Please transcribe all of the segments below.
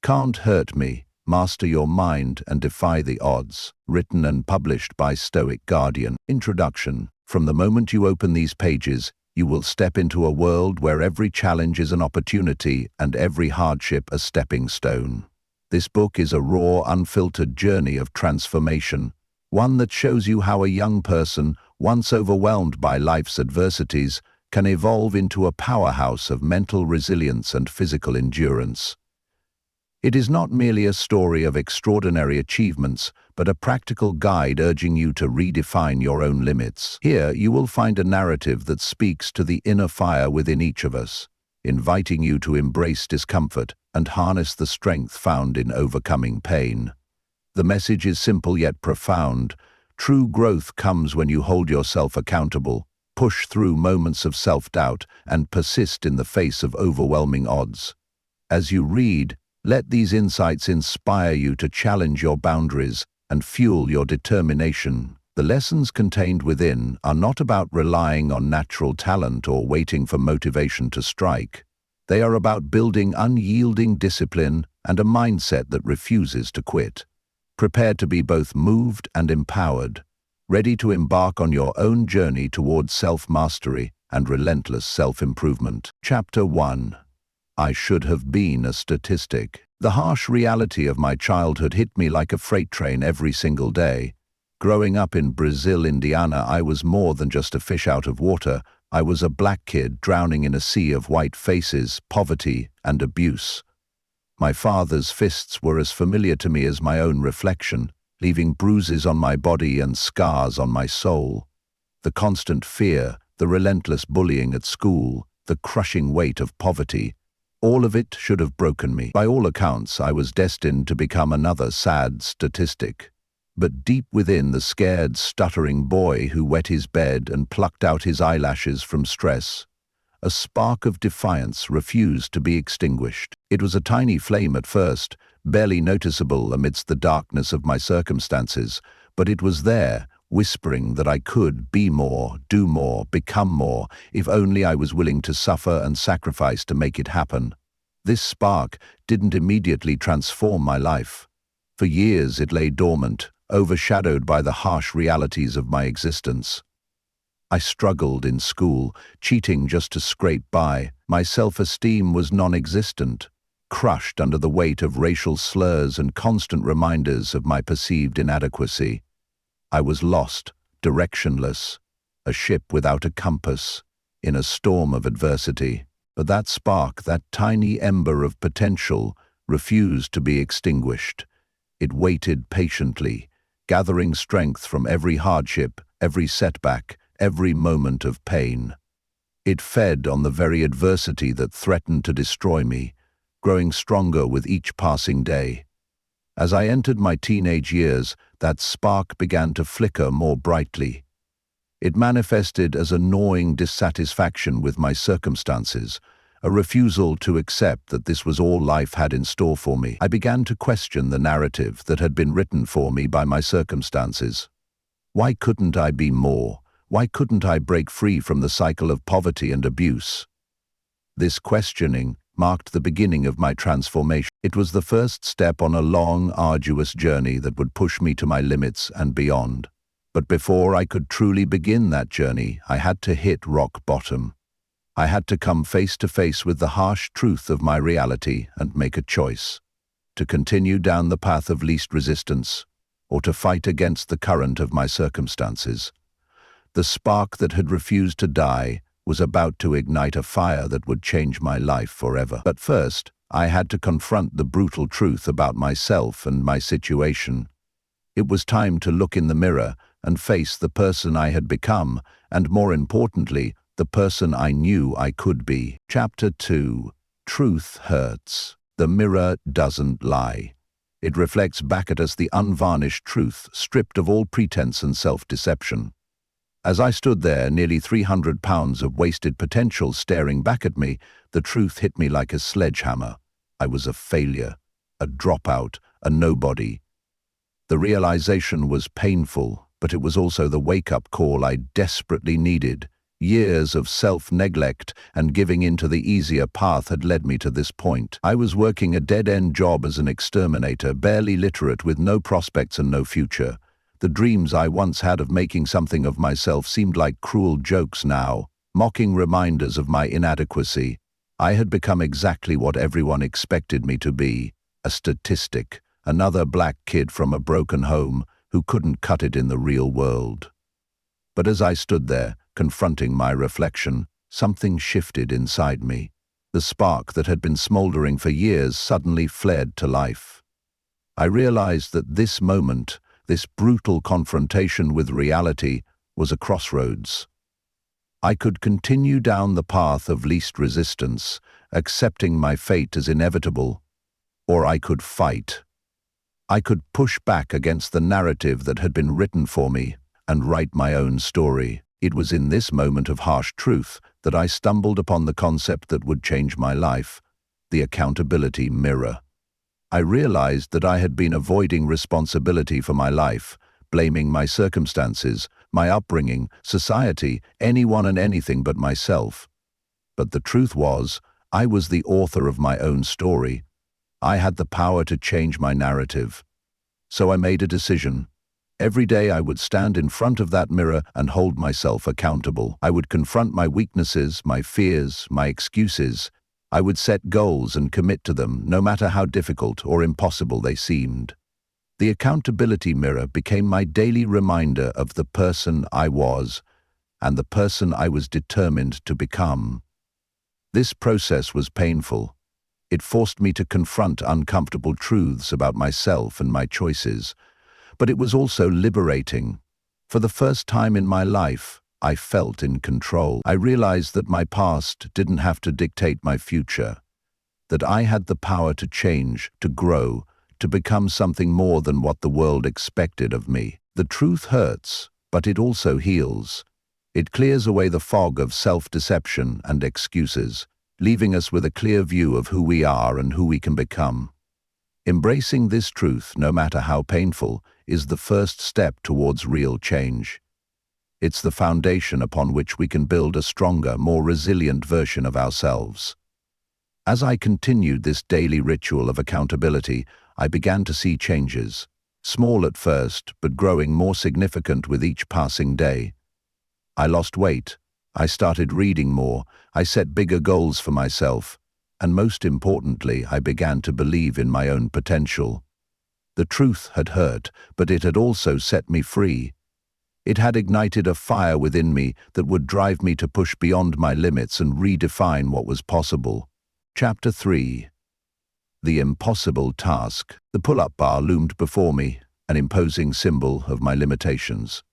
Can't Hurt Me, Master Your Mind and Defy the Odds, written and published by Stoic Guardian. Introduction. From the moment you open these pages, you will step into a world where every challenge is an opportunity and every hardship a stepping stone. This book is a raw, unfiltered journey of transformation, one that shows you how a young person, once overwhelmed by life's adversities, can evolve into a powerhouse of mental resilience and physical endurance. It is not merely a story of extraordinary achievements, but a practical guide urging you to redefine your own limits. Here, you will find a narrative that speaks to the inner fire within each of us, inviting you to embrace discomfort and harness the strength found in overcoming pain. The message is simple yet profound. True growth comes when you hold yourself accountable, push through moments of self-doubt, and persist in the face of overwhelming odds. As you read, let these insights inspire you to challenge your boundaries and fuel your determination. The lessons contained within are not about relying on natural talent or waiting for motivation to strike. They are about building unyielding discipline and a mindset that refuses to quit. Prepare to be both moved and empowered, ready to embark on your own journey towards self-mastery and relentless self-improvement. Chapter 1. I Should Have Been a Statistic. The harsh reality of my childhood hit me like a freight train every single day. Growing up in Brazil, Indiana, I was more than just a fish out of water. I was a black kid drowning in a sea of white faces, poverty, and abuse. My father's fists were as familiar to me as my own reflection, leaving bruises on my body and scars on my soul. The constant fear, the relentless bullying at school, the crushing weight of poverty, all of it should have broken me. By all accounts, I was destined to become another sad statistic. But deep within, the scared, stuttering boy who wet his bed and plucked out his eyelashes from stress, a spark of defiance refused to be extinguished. It was a tiny flame at first, barely noticeable amidst the darkness of my circumstances, but it was there, whispering that I could be more, do more, become more, if only I was willing to suffer and sacrifice to make it happen. This spark didn't immediately transform my life. For years it lay dormant, overshadowed by the harsh realities of my existence. I struggled in school, cheating just to scrape by. My self-esteem was non-existent, crushed under the weight of racial slurs and constant reminders of my perceived inadequacy. I was lost, directionless, a ship without a compass, in a storm of adversity. But that spark, that tiny ember of potential, refused to be extinguished. It waited patiently, gathering strength from every hardship, every setback, every moment of pain. It fed on the very adversity that threatened to destroy me, growing stronger with each passing day. As I entered my teenage years, that spark began to flicker more brightly. It manifested as a gnawing dissatisfaction with my circumstances, a refusal to accept that this was all life had in store for me. I began to question the narrative that had been written for me by my circumstances. Why couldn't I be more? Why couldn't I break free from the cycle of poverty and abuse? This questioning marked the beginning of my transformation. It was the first step on a long, arduous journey that would push me to my limits and beyond. But before I could truly begin that journey, I had to hit rock bottom. I had to come face to face with the harsh truth of my reality and make a choice: to continue down the path of least resistance, or to fight against the current of my circumstances. The spark that had refused to die was about to ignite a fire that would change my life forever. But first, I had to confront the brutal truth about myself and my situation. It was time to look in the mirror and face the person I had become, and more importantly, the person I knew I could be. Chapter 2. Truth Hurts. The mirror doesn't lie. It reflects back at us the unvarnished truth, stripped of all pretense and self-deception. As I stood there, nearly 300 pounds of wasted potential staring back at me, the truth hit me like a sledgehammer. I was a failure, a dropout, a nobody. The realization was painful, but it was also the wake-up call I desperately needed. Years of self-neglect and giving in to the easier path had led me to this point. I was working a dead-end job as an exterminator, barely literate, with no prospects and no future. The dreams I once had of making something of myself seemed like cruel jokes now, mocking reminders of my inadequacy. I had become exactly what everyone expected me to be, a statistic, another black kid from a broken home who couldn't cut it in the real world. But as I stood there, confronting my reflection, something shifted inside me. The spark that had been smoldering for years suddenly fled to life. I realized that this moment, this brutal confrontation with reality, was a crossroads. I could continue down the path of least resistance, accepting my fate as inevitable, or I could fight. I could push back against the narrative that had been written for me and write my own story. It was in this moment of harsh truth that I stumbled upon the concept that would change my life, the accountability mirror. I realized that I had been avoiding responsibility for my life, blaming my circumstances, my upbringing, society, anyone and anything but myself. But the truth was, I was the author of my own story. I had the power to change my narrative. So I made a decision. Every day I would stand in front of that mirror and hold myself accountable. I would confront my weaknesses, my fears, my excuses. I would set goals and commit to them, no matter how difficult or impossible they seemed. The accountability mirror became my daily reminder of the person I was and the person I was determined to become. This process was painful. It forced me to confront uncomfortable truths about myself and my choices. But it was also liberating. For the first time in my life, I felt in control. I realized that my past didn't have to dictate my future, that I had the power to change, to grow, to become something more than what the world expected of me. The truth hurts, but it also heals. It clears away the fog of self-deception and excuses, leaving us with a clear view of who we are and who we can become. Embracing this truth, no matter how painful, is the first step towards real change. It's the foundation upon which we can build a stronger, more resilient version of ourselves. As I continued this daily ritual of accountability, I began to see changes, small at first, but growing more significant with each passing day. I lost weight, I started reading more, I set bigger goals for myself, and most importantly, I began to believe in my own potential. The truth had hurt, but it had also set me free. It had ignited a fire within me that would drive me to push beyond my limits and redefine what was possible. Chapter 3. The impossible task. The pull-up bar loomed before me, an imposing symbol of my limitations.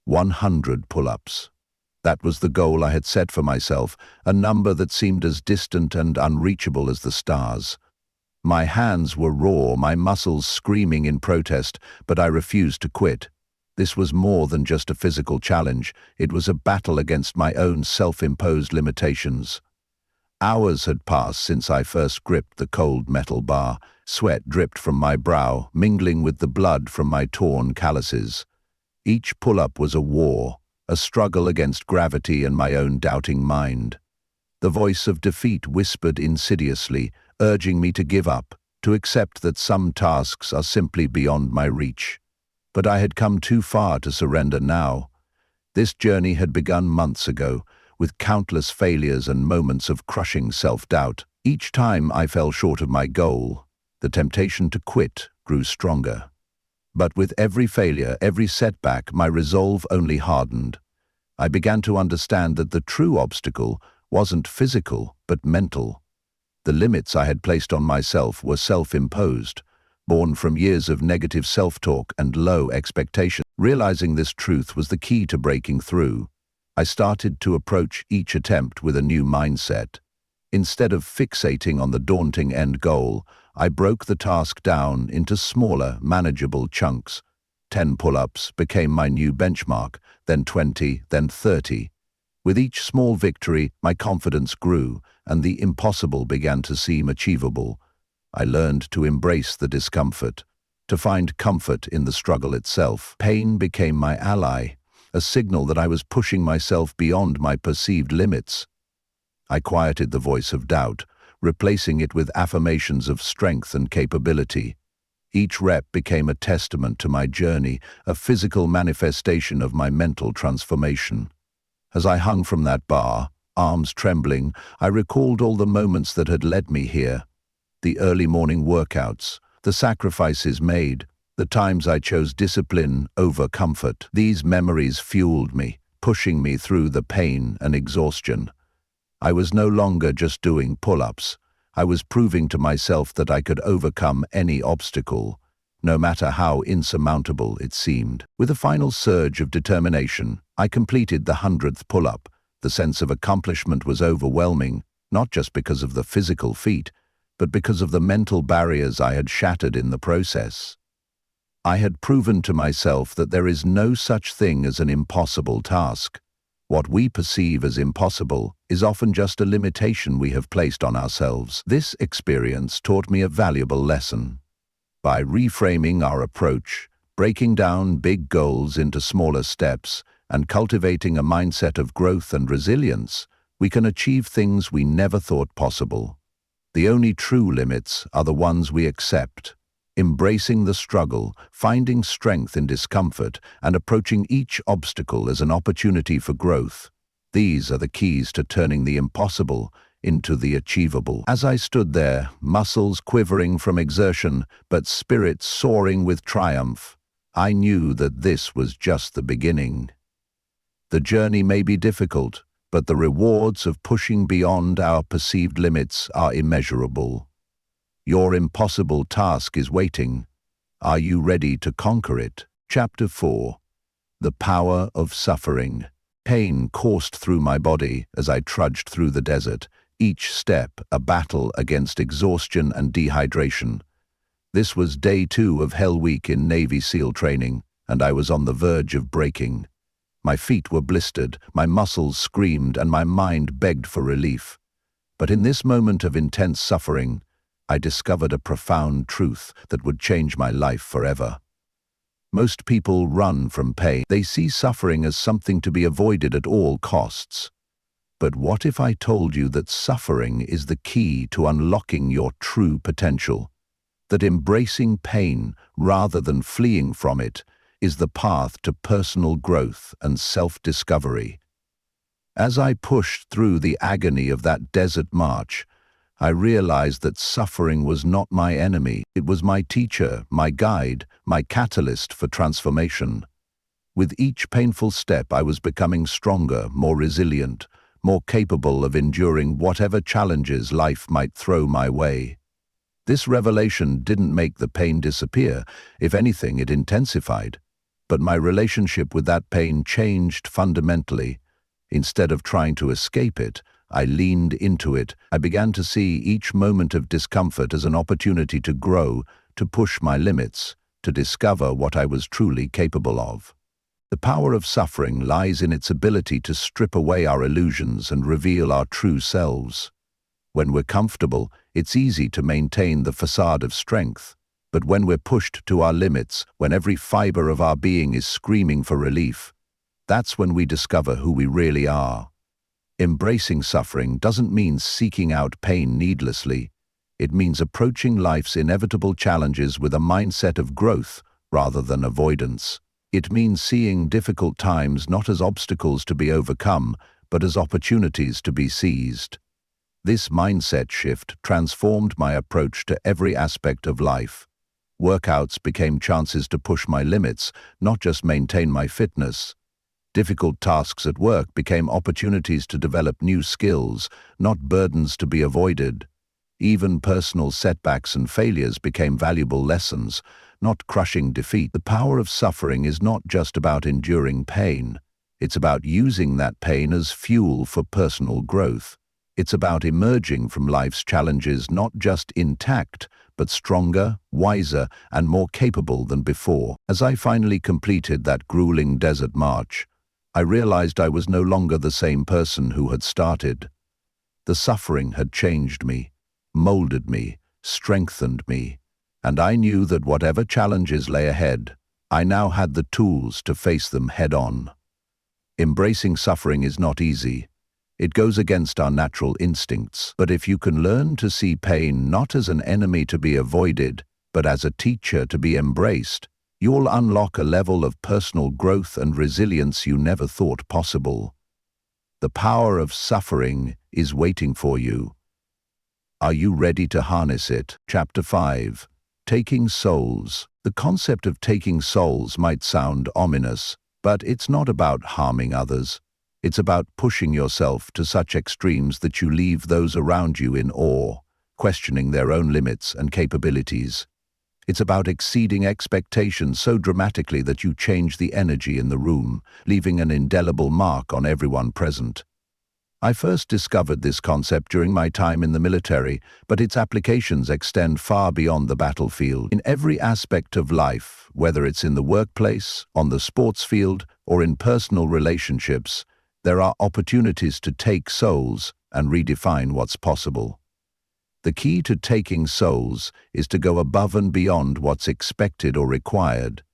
100 pull-ups. That was the goal I had set for myself, a number that seemed as distant and unreachable as the stars. My hands were raw, my muscles screaming in protest, but I refused to quit. This was more than just a physical challenge. It was a battle against my own self-imposed limitations. Hours had passed since I first gripped the cold metal bar. Sweat dripped from my brow, mingling with the blood from my torn calluses. Each pull-up was a war, a struggle against gravity and my own doubting mind. The voice of defeat whispered insidiously, urging me to give up, to accept that some tasks are simply beyond my reach. But I had come too far to surrender now. This journey had begun months ago, with countless failures and moments of crushing self-doubt. Each time I fell short of my goal, the temptation to quit grew stronger. But with every failure, every setback, my resolve only hardened. I began to understand that the true obstacle wasn't physical, but mental. The limits I had placed on myself were self-imposed, born from years of negative self-talk and low expectations. Realizing this truth was the key to breaking through. I started to approach each attempt with a new mindset. Instead of fixating on the daunting end goal, I broke the task down into smaller, manageable chunks. 10 pull-ups became my new benchmark, then 20, then 30. With each small victory, my confidence grew, and the impossible began to seem achievable. I learned to embrace the discomfort, to find comfort in the struggle itself. Pain became my ally. a signal that I was pushing myself beyond my perceived limits. I quieted the voice of doubt, replacing it with affirmations of strength and capability. Each rep became a testament to my journey, a physical manifestation of my mental transformation. As I hung from that bar, arms trembling, I recalled all the moments that had led me here. The early morning workouts, the sacrifices made, the times I chose discipline over comfort. These memories fueled me, pushing me through the pain and exhaustion. I was no longer just doing pull-ups. I was proving to myself that I could overcome any obstacle, no matter how insurmountable it seemed. With a final surge of determination, I completed the 100th pull-up. The sense of accomplishment was overwhelming, not just because of the physical feat, but because of the mental barriers I had shattered in the process. I had proven to myself that there is no such thing as an impossible task. What we perceive as impossible is often just a limitation we have placed on ourselves. This experience taught me a valuable lesson. By reframing our approach, breaking down big goals into smaller steps, and cultivating a mindset of growth and resilience, we can achieve things we never thought possible. The only true limits are the ones we accept. Embracing the struggle, finding strength in discomfort, and approaching each obstacle as an opportunity for growth. These are the keys to turning the impossible into the achievable. As I stood there, muscles quivering from exertion, but spirit soaring with triumph, I knew that this was just the beginning. The journey may be difficult, but the rewards of pushing beyond our perceived limits are immeasurable. Your impossible task is waiting. Are you ready to conquer it? Chapter 4. The Power of Suffering. Pain coursed through my body as I trudged through the desert, each step a battle against exhaustion and dehydration. This was day 2 of Hell Week in Navy SEAL training, and I was on the verge of breaking. My feet were blistered, my muscles screamed, and my mind begged for relief. But in this moment of intense suffering, I discovered a profound truth that would change my life forever. Most people run from pain. They see suffering as something to be avoided at all costs. But what if I told you that suffering is the key to unlocking your true potential? That embracing pain, rather than fleeing from it, is the path to personal growth and self-discovery. As I pushed through the agony of that desert march, I realized that suffering was not my enemy. It was my teacher, my guide, my catalyst for transformation. With each painful step, I was becoming stronger, more resilient, more capable of enduring whatever challenges life might throw my way. This revelation didn't make the pain disappear. If anything, it intensified. But my relationship with that pain changed fundamentally. Instead of trying to escape it, I leaned into it. I began to see each moment of discomfort as an opportunity to grow, to push my limits, to discover what I was truly capable of. The power of suffering lies in its ability to strip away our illusions and reveal our true selves. When we're comfortable, it's easy to maintain the facade of strength. But when we're pushed to our limits, when every fiber of our being is screaming for relief, that's when we discover who we really are. Embracing suffering doesn't mean seeking out pain needlessly. It means approaching life's inevitable challenges with a mindset of growth rather than avoidance. It means seeing difficult times not as obstacles to be overcome, but as opportunities to be seized. This mindset shift transformed my approach to every aspect of life. Workouts became chances to push my limits, not just maintain my fitness. Difficult tasks at work became opportunities to develop new skills, not burdens to be avoided. Even personal setbacks and failures became valuable lessons, not crushing defeat. The power of suffering is not just about enduring pain. It's about using that pain as fuel for personal growth. It's about emerging from life's challenges not just intact, but stronger, wiser, and more capable than before. As I finally completed that grueling desert march, I realized I was no longer the same person who had started. The suffering had changed me, molded me, strengthened me, and I knew that whatever challenges lay ahead, I now had the tools to face them head-on. Embracing suffering is not easy. It goes against our natural instincts. But if you can learn to see pain not as an enemy to be avoided, but as a teacher to be embraced, you'll unlock a level of personal growth and resilience you never thought possible. The power of suffering is waiting for you. Are you ready to harness it? Chapter 5. Taking Souls. The concept of taking souls might sound ominous, but it's not about harming others. It's about pushing yourself to such extremes that you leave those around you in awe, questioning their own limits and capabilities. It's about exceeding expectations so dramatically that you change the energy in the room, leaving an indelible mark on everyone present. I first discovered this concept during my time in the military, but its applications extend far beyond the battlefield. In every aspect of life, whether it's in the workplace, on the sports field, or in personal relationships, there are opportunities to take souls and redefine what's possible. The key to taking souls is to go above and beyond what's expected or required.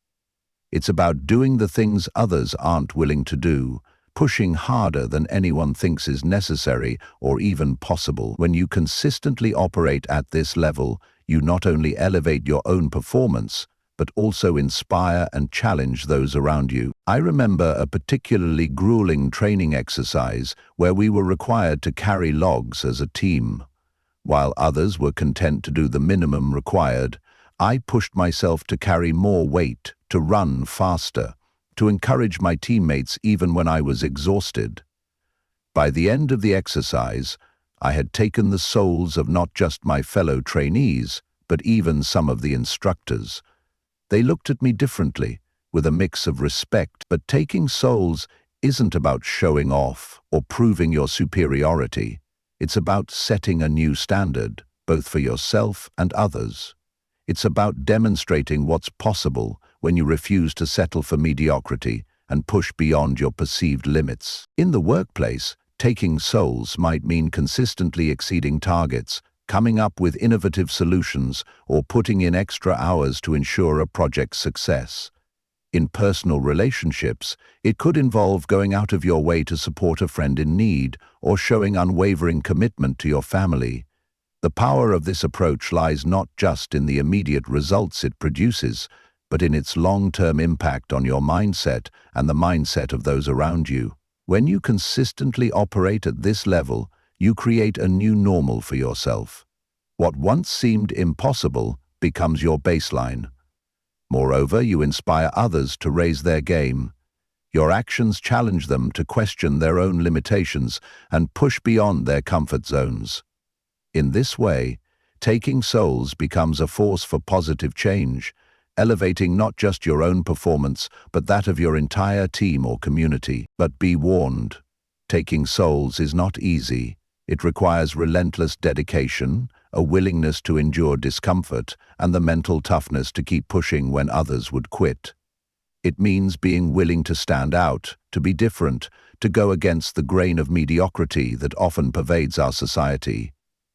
It's about doing the things others aren't willing to do, pushing harder than anyone thinks is necessary or even possible. When you consistently operate at this level, you not only elevate your own performance, but also inspire and challenge those around you. I remember a particularly grueling training exercise where we were required to carry logs as a team. While others were content to do the minimum required, I pushed myself to carry more weight, to run faster, to encourage my teammates even when I was exhausted. By the end of the exercise, I had taken the souls of not just my fellow trainees, but even some of the instructors. They looked at me differently, with a mix of respect. But taking souls isn't about showing off or proving your superiority. It's about setting a new standard, both for yourself and others. It's about demonstrating what's possible when you refuse to settle for mediocrity and push beyond your perceived limits. In the workplace, taking souls might mean consistently exceeding targets, coming up with innovative solutions, or putting in extra hours to ensure a project's success. In personal relationships, it could involve going out of your way to support a friend in need or showing unwavering commitment to your family. The power of this approach lies not just in the immediate results it produces, but in its long-term impact on your mindset and the mindset of those around you. When you consistently operate at this level, you create a new normal for yourself. What once seemed impossible becomes your baseline. Moreover, you inspire others to raise their game. Your actions challenge them to question their own limitations and push beyond their comfort zones. In this way, taking souls becomes a force for positive change, elevating not just your own performance, but that of your entire team or community. But be warned, taking souls is not easy. It requires relentless dedication, a willingness to endure discomfort, and the mental toughness to keep pushing when others would quit. It means being willing to stand out, to be different, to go against the grain of mediocrity that often pervades our society.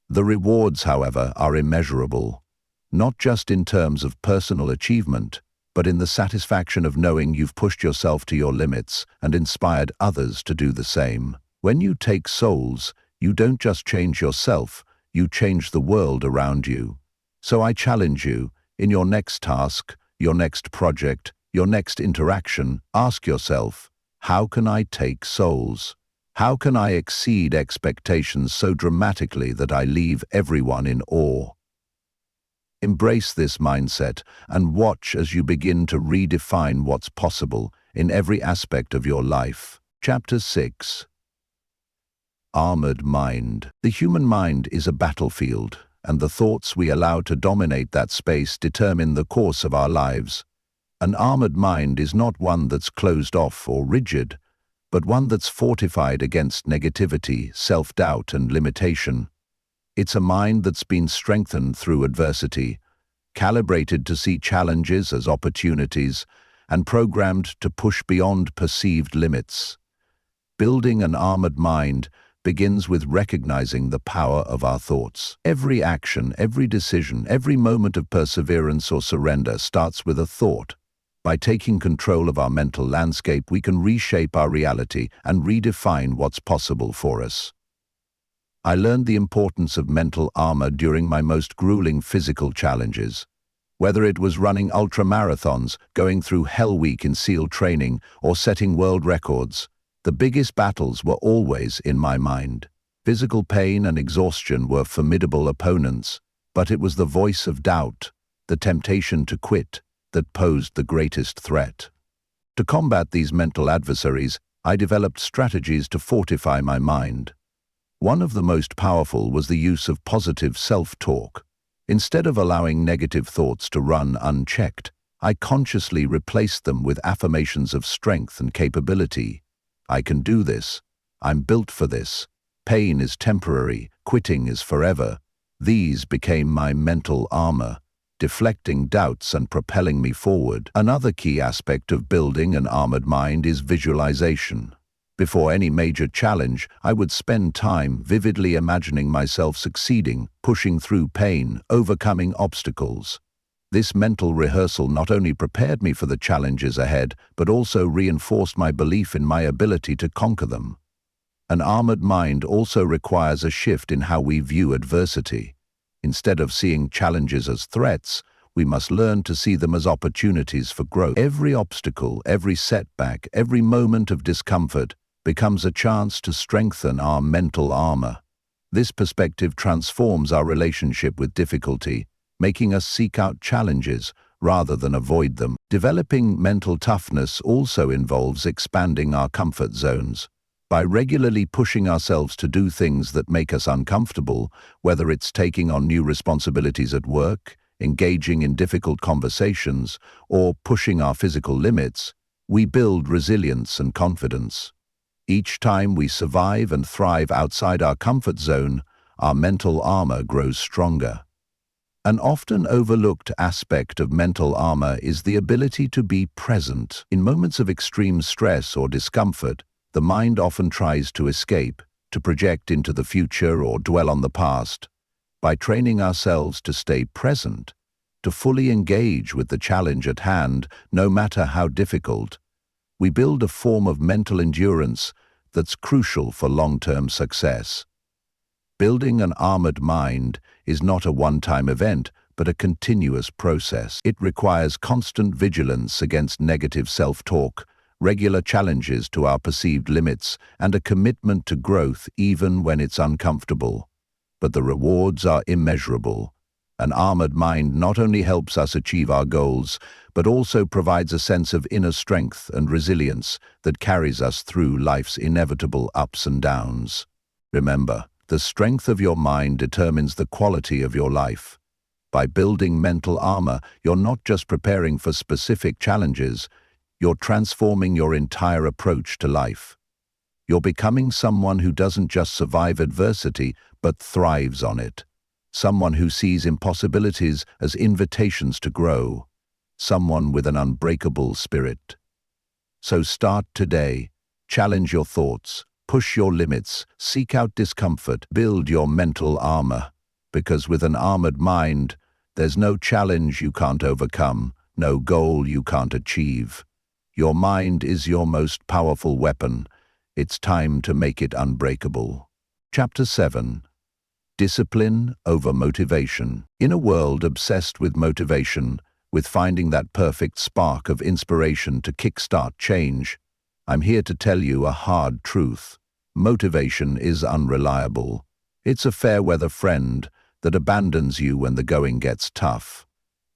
The rewards, however, are immeasurable, not just in terms of personal achievement, but in the satisfaction of knowing you've pushed yourself to your limits and inspired others to do the same. When you take souls, you don't just change yourself, you change the world around you. So I challenge you, in your next task, your next project, your next interaction, ask yourself, how can I take souls? How can I exceed expectations so dramatically that I leave everyone in awe? Embrace this mindset and watch as you begin to redefine what's possible in every aspect of your life. Chapter 6. Armored Mind. The human mind is a battlefield, and the thoughts we allow to dominate that space determine the course of our lives. An armored mind is not one that's closed off or rigid, but one that's fortified against negativity, self-doubt, and limitation. It's a mind that's been strengthened through adversity, calibrated to see challenges as opportunities, and programmed to push beyond perceived limits. Building an armored mind begins with recognizing the power of our thoughts. Every action, every decision, every moment of perseverance or surrender starts with a thought. By taking control of our mental landscape, we can reshape our reality and redefine what's possible for us. I learned the importance of mental armor during my most grueling physical challenges. Whether it was running ultramarathons, going through Hell Week in SEAL training, or setting world records, the biggest battles were always in my mind. Physical pain and exhaustion were formidable opponents, but it was the voice of doubt, the temptation to quit, that posed the greatest threat. To combat these mental adversaries, I developed strategies to fortify my mind. One of the most powerful was the use of positive self-talk. Instead of allowing negative thoughts to run unchecked, I consciously replaced them with affirmations of strength and capability. I can do this. I'm built for this. Pain is temporary. Quitting is forever. These became my mental armor, deflecting doubts and propelling me forward. Another key aspect of building an armored mind is visualization. Before any major challenge, I would spend time vividly imagining myself succeeding, pushing through pain, overcoming obstacles. This mental rehearsal not only prepared me for the challenges ahead, but also reinforced my belief in my ability to conquer them. An armored mind also requires a shift in how we view adversity. Instead of seeing challenges as threats, we must learn to see them as opportunities for growth. Every obstacle, every setback, every moment of discomfort becomes a chance to strengthen our mental armor. This perspective transforms our relationship with difficulty, making us seek out challenges rather than avoid them. Developing mental toughness also involves expanding our comfort zones. By regularly pushing ourselves to do things that make us uncomfortable, whether it's taking on new responsibilities at work, engaging in difficult conversations, or pushing our physical limits, we build resilience and confidence. Each time we survive and thrive outside our comfort zone, our mental armor grows stronger. An often overlooked aspect of mental armor is the ability to be present. In moments of extreme stress or discomfort, the mind often tries to escape, to project into the future or dwell on the past. By training ourselves to stay present, to fully engage with the challenge at hand, no matter how difficult, we build a form of mental endurance that's crucial for long-term success. Building an armored mind is not a one-time event, but a continuous process. It requires constant vigilance against negative self-talk, regular challenges to our perceived limits, and a commitment to growth even when it's uncomfortable. But the rewards are immeasurable. An armored mind not only helps us achieve our goals, but also provides a sense of inner strength and resilience that carries us through life's inevitable ups and downs. Remember, the strength of your mind determines the quality of your life. By building mental armor, you're not just preparing for specific challenges, you're transforming your entire approach to life. You're becoming someone who doesn't just survive adversity, but thrives on it. Someone who sees impossibilities as invitations to grow. Someone with an unbreakable spirit. So start today. Challenge your thoughts. Push your limits. Seek out discomfort. Build your mental armor. Because with an armored mind, there's no challenge you can't overcome, no goal you can't achieve. Your mind is your most powerful weapon. It's time to make it unbreakable. Chapter 7. Discipline over motivation. In a world obsessed with motivation, with finding that perfect spark of inspiration to kickstart change, I'm here to tell you a hard truth. Motivation is unreliable. It's a fair-weather friend that abandons you when the going gets tough.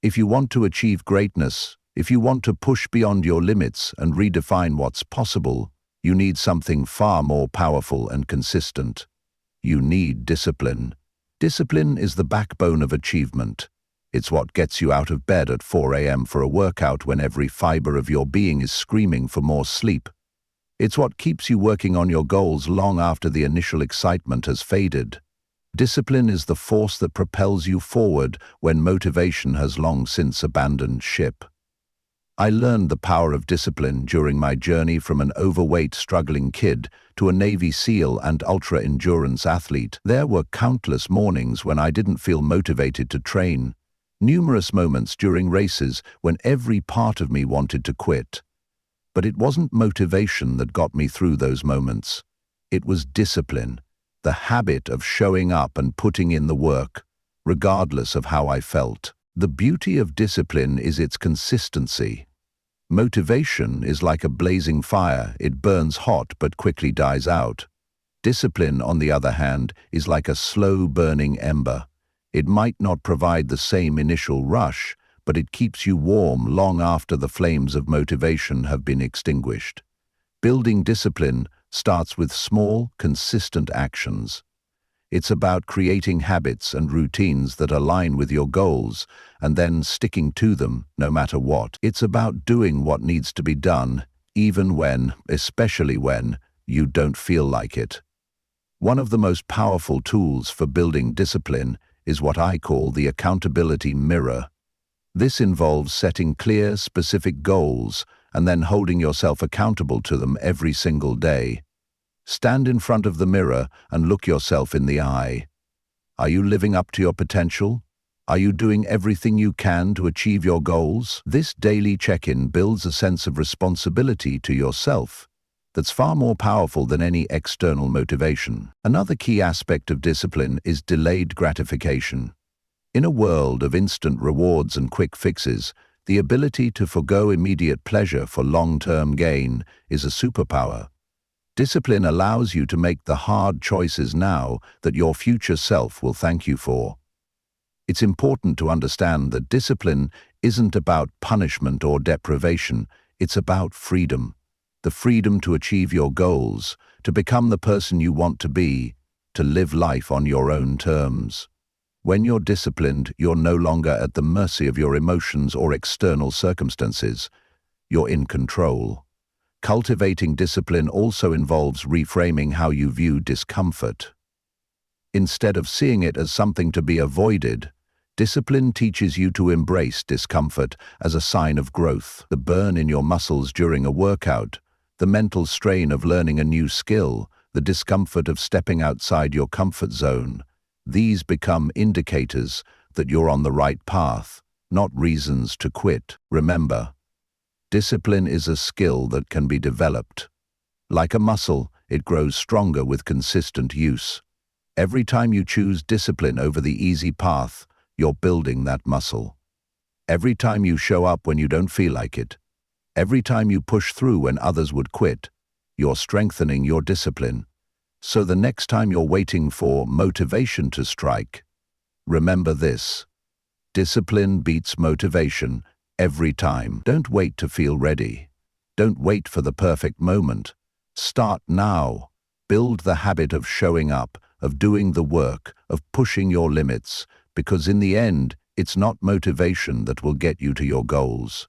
If you want to achieve greatness, if you want to push beyond your limits and redefine what's possible, you need something far more powerful and consistent. You need discipline. Discipline is the backbone of achievement. It's what gets you out of bed at 4 a.m. for a workout when every fiber of your being is screaming for more sleep. It's what keeps you working on your goals long after the initial excitement has faded. Discipline is the force that propels you forward when motivation has long since abandoned ship. I learned the power of discipline during my journey from an overweight, struggling kid to a Navy SEAL and ultra-endurance athlete. There were countless mornings when I didn't feel motivated to train. numerous moments during races when every part of me wanted to quit. But it wasn't motivation that got me through those moments. It was discipline, the habit of showing up and putting in the work, regardless of how I felt. The beauty of discipline is its consistency. Motivation is like a blazing fire. It burns hot but quickly dies out. Discipline, on the other hand, is like a slow-burning ember. It might not provide the same initial rush, but it keeps you warm long after the flames of motivation have been extinguished. Building discipline starts with small, consistent actions. It's about creating habits and routines that align with your goals and then sticking to them no matter what. It's about doing what needs to be done, even when, especially when, you don't feel like it. One of the most powerful tools for building discipline is what I call the accountability mirror. This involves setting clear, specific goals and then holding yourself accountable to them every single day. Stand in front of the mirror and look yourself in the eye. Are you living up to your potential? Are you doing everything you can to achieve your goals? This daily check-in builds a sense of responsibility to yourself that's far more powerful than any external motivation. Another key aspect of discipline is delayed gratification. In a world of instant rewards and quick fixes, the ability to forgo immediate pleasure for long-term gain is a superpower. Discipline allows you to make the hard choices now that your future self will thank you for. It's important to understand that discipline isn't about punishment or deprivation, it's about freedom. The freedom to achieve your goals, to become the person you want to be, to live life on your own terms. When you're disciplined, you're no longer at the mercy of your emotions or external circumstances. You're in control. Cultivating discipline also involves reframing how you view discomfort. Instead of seeing it as something to be avoided, discipline teaches you to embrace discomfort as a sign of growth. The burn in your muscles during a workout, the mental strain of learning a new skill, the discomfort of stepping outside your comfort zone. These become indicators that you're on the right path, not reasons to quit. Remember, discipline is a skill that can be developed. Like a muscle, it grows stronger with consistent use. Every time you choose discipline over the easy path, you're building that muscle. Every time you show up when you don't feel like it, every time you push through when others would quit, you're strengthening your discipline. So the next time you're waiting for motivation to strike, remember this: discipline beats motivation every time. Don't wait to feel ready. Don't wait for the perfect moment. Start now. Build the habit of showing up, of doing the work, of pushing your limits, because in the end, it's not motivation that will get you to your goals.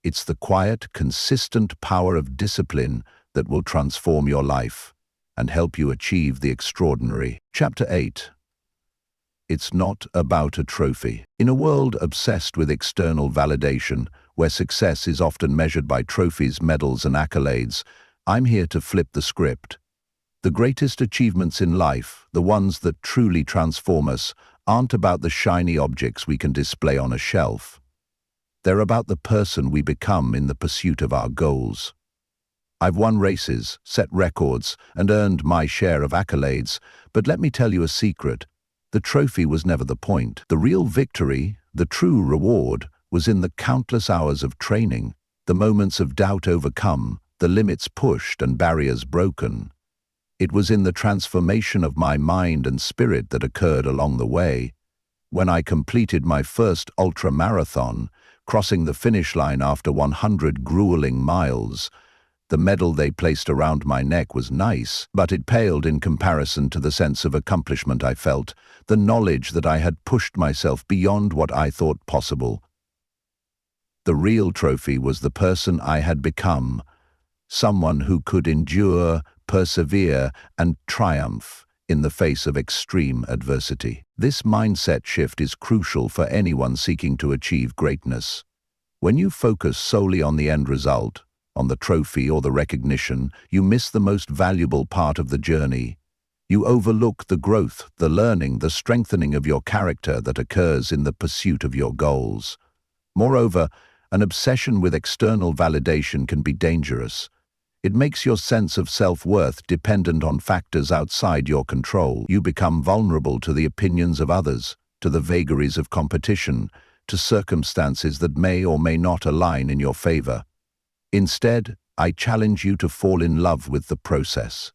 It's the quiet, consistent power of discipline that will transform your life and help you achieve the extraordinary. Chapter 8. It's not about a trophy. In a world obsessed with external validation, where success is often measured by trophies, medals, and accolades, I'm here to flip the script. The greatest achievements in life, the ones that truly transform us, aren't about the shiny objects we can display on a shelf. They're about the person we become in the pursuit of our goals. I've won races, set records, and earned my share of accolades, but let me tell you a secret. The trophy was never the point. The real victory, the true reward, was in the countless hours of training, the moments of doubt overcome, the limits pushed and barriers broken. It was in the transformation of my mind and spirit that occurred along the way. When I completed my first ultra-marathon, crossing the finish line after 100 grueling miles, the medal they placed around my neck was nice, but it paled in comparison to the sense of accomplishment I felt, the knowledge that I had pushed myself beyond what I thought possible. The real trophy was the person I had become, someone who could endure, persevere, and triumph in the face of extreme adversity. This mindset shift is crucial for anyone seeking to achieve greatness. When you focus solely on the end result, on the trophy or the recognition, you miss the most valuable part of the journey. You overlook the growth, the learning, the strengthening of your character that occurs in the pursuit of your goals. Moreover, an obsession with external validation can be dangerous. It makes your sense of self-worth dependent on factors outside your control. You become vulnerable to the opinions of others, to the vagaries of competition, to circumstances that may or may not align in your favor. Instead, I challenge you to fall in love with the process.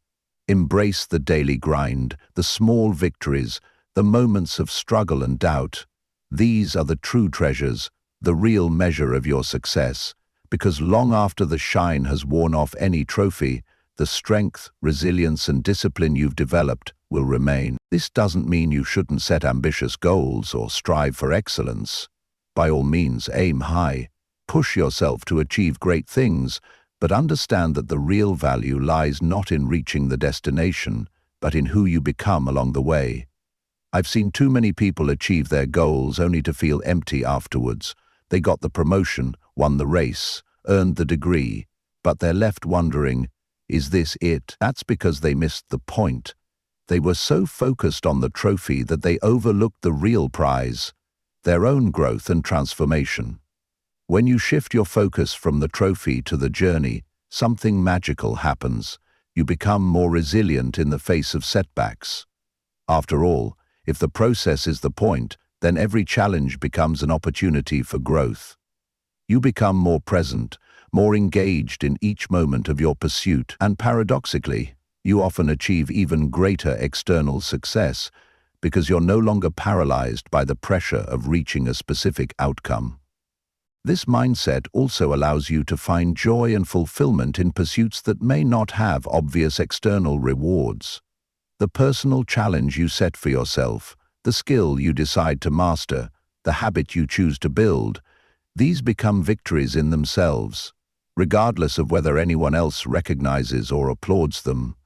Embrace the daily grind, the small victories, the moments of struggle and doubt. These are the true treasures, the real measure of your success, because long after the shine has worn off any trophy, the strength, resilience, and discipline you've developed will remain. This doesn't mean you shouldn't set ambitious goals or strive for excellence. By all means, aim high, push yourself to achieve great things, but understand that the real value lies not in reaching the destination, but in who you become along the way. I've seen too many people achieve their goals only to feel empty afterwards. They got the promotion, won the race, earned the degree, but they're left wondering, is this it? That's because they missed the point. They were so focused on the trophy that they overlooked the real prize, their own growth and transformation. When you shift your focus from the trophy to the journey, something magical happens. You become more resilient in the face of setbacks. After all, if the process is the point, then every challenge becomes an opportunity for growth. You become more present, more engaged in each moment of your pursuit, and paradoxically, you often achieve even greater external success because you're no longer paralyzed by the pressure of reaching a specific outcome. This mindset also allows you to find joy and fulfillment in pursuits that may not have obvious external rewards. The personal challenge you set for yourself, the skill you decide to master, the habit you choose to build, these become victories in themselves, regardless of whether anyone else recognizes or applauds them.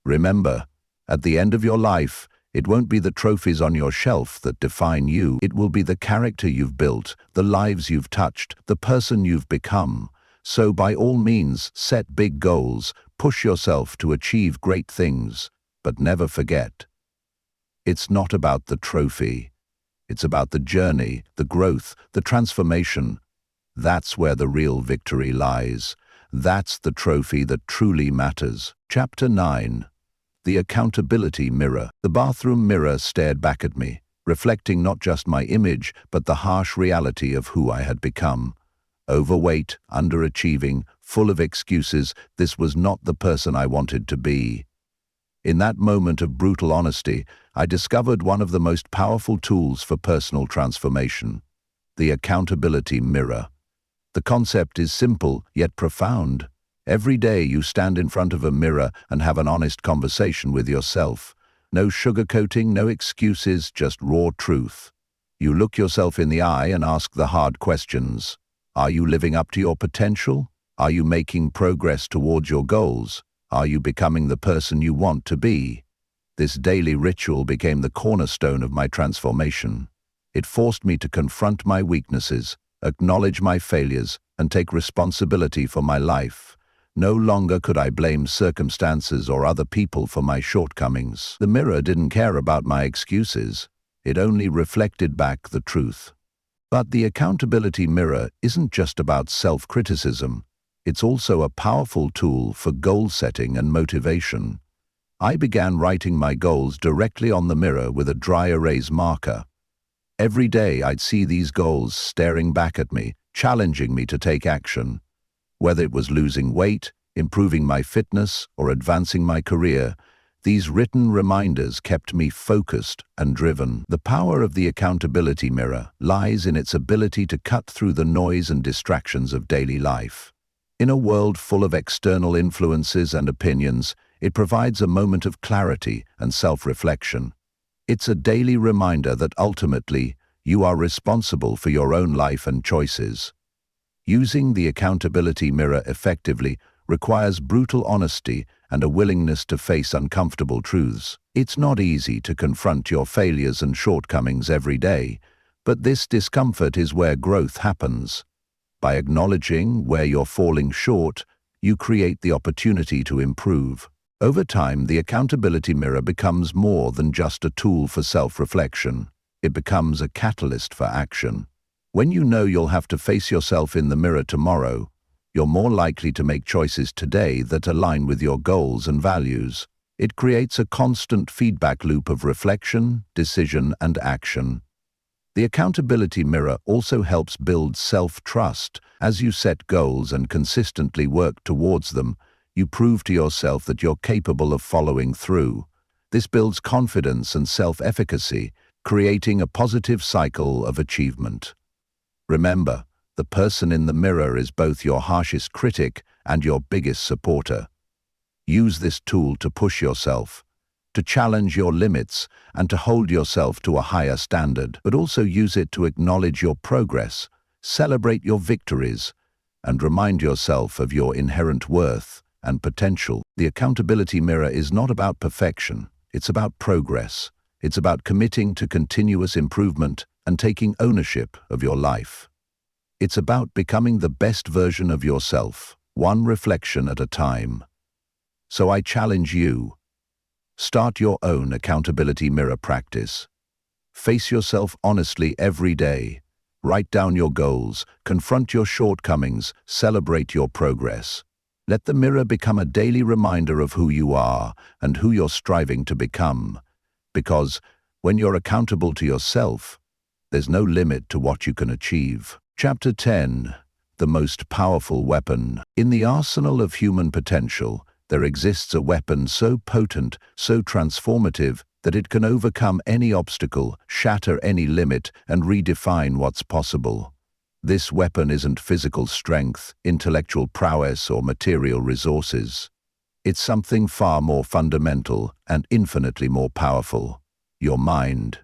Remember, at the end of your life, it won't be the trophies on your shelf that define you. It will be the character you've built, the lives you've touched, the person you've become. So by all means, set big goals, push yourself to achieve great things, but never forget, it's not about the trophy. It's about the journey, the growth, the transformation. That's where the real victory lies. That's the trophy that truly matters. Chapter 9. The Accountability Mirror. The bathroom mirror stared back at me, reflecting not just my image, but the harsh reality of who I had become. Overweight, underachieving, full of excuses, this was not the person I wanted to be. In that moment of brutal honesty, I discovered one of the most powerful tools for personal transformation: the accountability mirror. The concept is simple, yet profound. Every day you stand in front of a mirror and have an honest conversation with yourself. No sugarcoating, no excuses, just raw truth. You look yourself in the eye and ask the hard questions. Are you living up to your potential? Are you making progress towards your goals? Are you becoming the person you want to be? This daily ritual became the cornerstone of my transformation. It forced me to confront my weaknesses, acknowledge my failures, and take responsibility for my life. No longer could I blame circumstances or other people for my shortcomings. The mirror didn't care about my excuses. It only reflected back the truth. But the accountability mirror isn't just about self-criticism. It's also a powerful tool for goal setting and motivation. I began writing my goals directly on the mirror with a dry erase marker. Every day I'd see these goals staring back at me, challenging me to take action. Whether it was losing weight, improving my fitness, or advancing my career, these written reminders kept me focused and driven. The power of the accountability mirror lies in its ability to cut through the noise and distractions of daily life. In a world full of external influences and opinions, it provides a moment of clarity and self-reflection. It's a daily reminder that ultimately, you are responsible for your own life and choices. Using the accountability mirror effectively requires brutal honesty and a willingness to face uncomfortable truths. It's not easy to confront your failures and shortcomings every day, but this discomfort is where growth happens. By acknowledging where you're falling short, you create the opportunity to improve. Over time, the accountability mirror becomes more than just a tool for self-reflection. It becomes a catalyst for action. When you know you'll have to face yourself in the mirror tomorrow, you're more likely to make choices today that align with your goals and values. It creates a constant feedback loop of reflection, decision, and action. The accountability mirror also helps build self-trust. As you set goals and consistently work towards them, you prove to yourself that you're capable of following through. This builds confidence and self-efficacy, creating a positive cycle of achievement. Remember, the person in the mirror is both your harshest critic and your biggest supporter. Use this tool to push yourself, to challenge your limits, and to hold yourself to a higher standard, but also use it to acknowledge your progress, celebrate your victories, and remind yourself of your inherent worth and potential. The accountability mirror is not about perfection, it's about progress. It's about committing to continuous improvement and taking ownership of your life. It's about becoming the best version of yourself, one reflection at a time. So I challenge you. Start your own accountability mirror practice. Face yourself honestly every day. Write down your goals, confront your shortcomings, celebrate your progress. Let the mirror become a daily reminder of who you are and who you're striving to become. Because when you're accountable to yourself, there's no limit to what you can achieve. Chapter 10. The most powerful weapon. In the arsenal of human potential, there exists a weapon so potent, so transformative, that it can overcome any obstacle, shatter any limit, and redefine what's possible. This weapon isn't physical strength, intellectual prowess, or material resources. It's something far more fundamental and infinitely more powerful: your mind.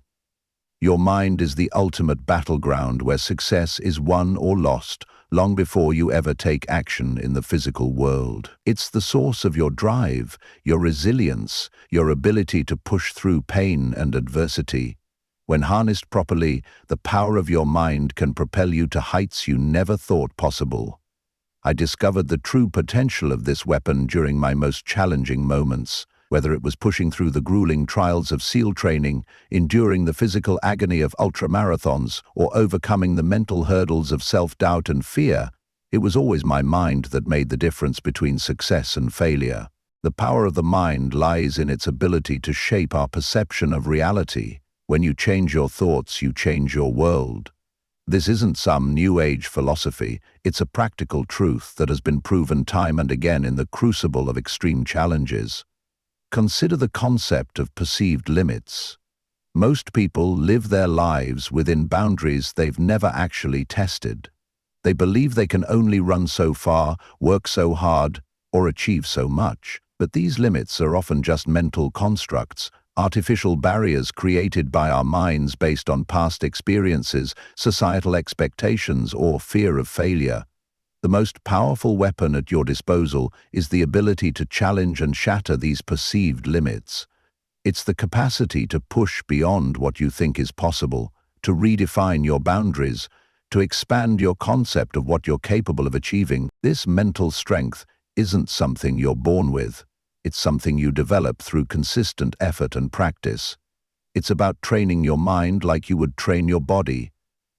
Your mind is the ultimate battleground where success is won or lost long before you ever take action in the physical world. It's the source of your drive, your resilience, your ability to push through pain and adversity. When harnessed properly, the power of your mind can propel you to heights you never thought possible. I discovered the true potential of this weapon during my most challenging moments, whether it was pushing through the grueling trials of SEAL training, enduring the physical agony of ultramarathons, or overcoming the mental hurdles of self-doubt and fear. It was always my mind that made the difference between success and failure. The power of the mind lies in its ability to shape our perception of reality. When you change your thoughts, you change your world. This isn't some New Age philosophy, it's a practical truth that has been proven time and again in the crucible of extreme challenges. Consider the concept of perceived limits. Most people live their lives within boundaries they've never actually tested. They believe they can only run so far, work so hard, or achieve so much. But these limits are often just mental constructs, artificial barriers created by our minds based on past experiences, societal expectations, or fear of failure. The most powerful weapon at your disposal is the ability to challenge and shatter these perceived limits. It's the capacity to push beyond what you think is possible, to redefine your boundaries, to expand your concept of what you're capable of achieving. This mental strength isn't something you're born with. It's something you develop through consistent effort and practice. It's about training your mind like you would train your body,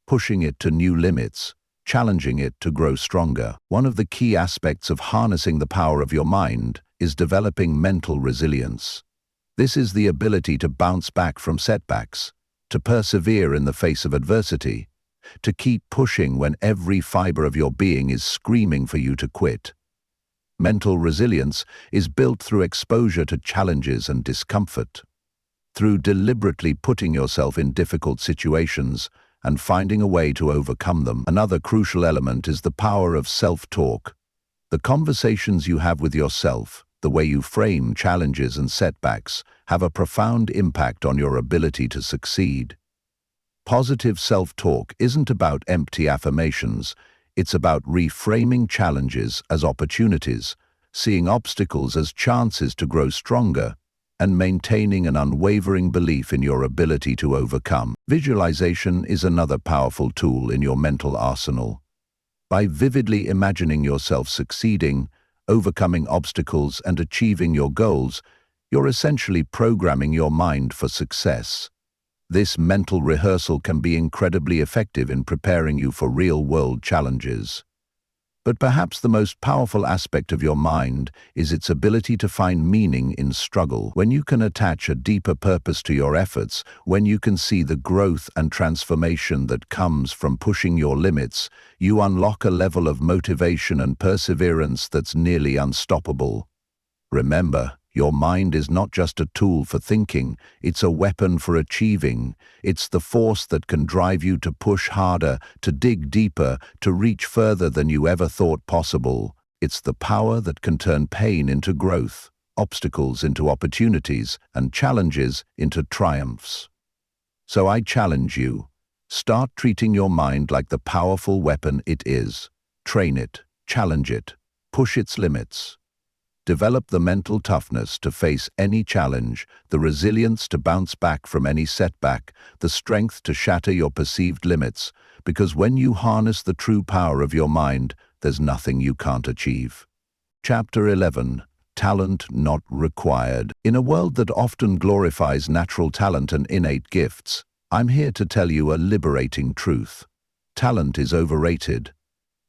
pushing it to new limits, challenging it to grow stronger. One of the key aspects of harnessing the power of your mind is developing mental resilience. This is the ability to bounce back from setbacks, to persevere in the face of adversity, to keep pushing when every fiber of your being is screaming for you to quit. Mental resilience is built through exposure to challenges and discomfort, through deliberately putting yourself in difficult situations and finding a way to overcome them. Another crucial element is the power of self-talk. The conversations you have with yourself, the way you frame challenges and setbacks, have a profound impact on your ability to succeed. Positive self-talk isn't about empty affirmations. It's about reframing challenges as opportunities, seeing obstacles as chances to grow stronger, and maintaining an unwavering belief in your ability to overcome. Visualization is another powerful tool in your mental arsenal. By vividly imagining yourself succeeding, overcoming obstacles and achieving your goals, you're essentially programming your mind for success. This mental rehearsal can be incredibly effective in preparing you for real-world challenges. But perhaps the most powerful aspect of your mind is its ability to find meaning in struggle. When you can attach a deeper purpose to your efforts, when you can see the growth and transformation that comes from pushing your limits, you unlock a level of motivation and perseverance that's nearly unstoppable. Remember, your mind is not just a tool for thinking, it's a weapon for achieving. It's the force that can drive you to push harder, to dig deeper, to reach further than you ever thought possible. It's the power that can turn pain into growth, obstacles into opportunities, and challenges into triumphs. So I challenge you, start treating your mind like the powerful weapon it is. Train it, challenge it, push its limits. Develop the mental toughness to face any challenge, the resilience to bounce back from any setback, the strength to shatter your perceived limits, because when you harness the true power of your mind, there's nothing you can't achieve. Chapter 11. Talent Not Required. In a world that often glorifies natural talent and innate gifts, I'm here to tell you a liberating truth. Talent is overrated.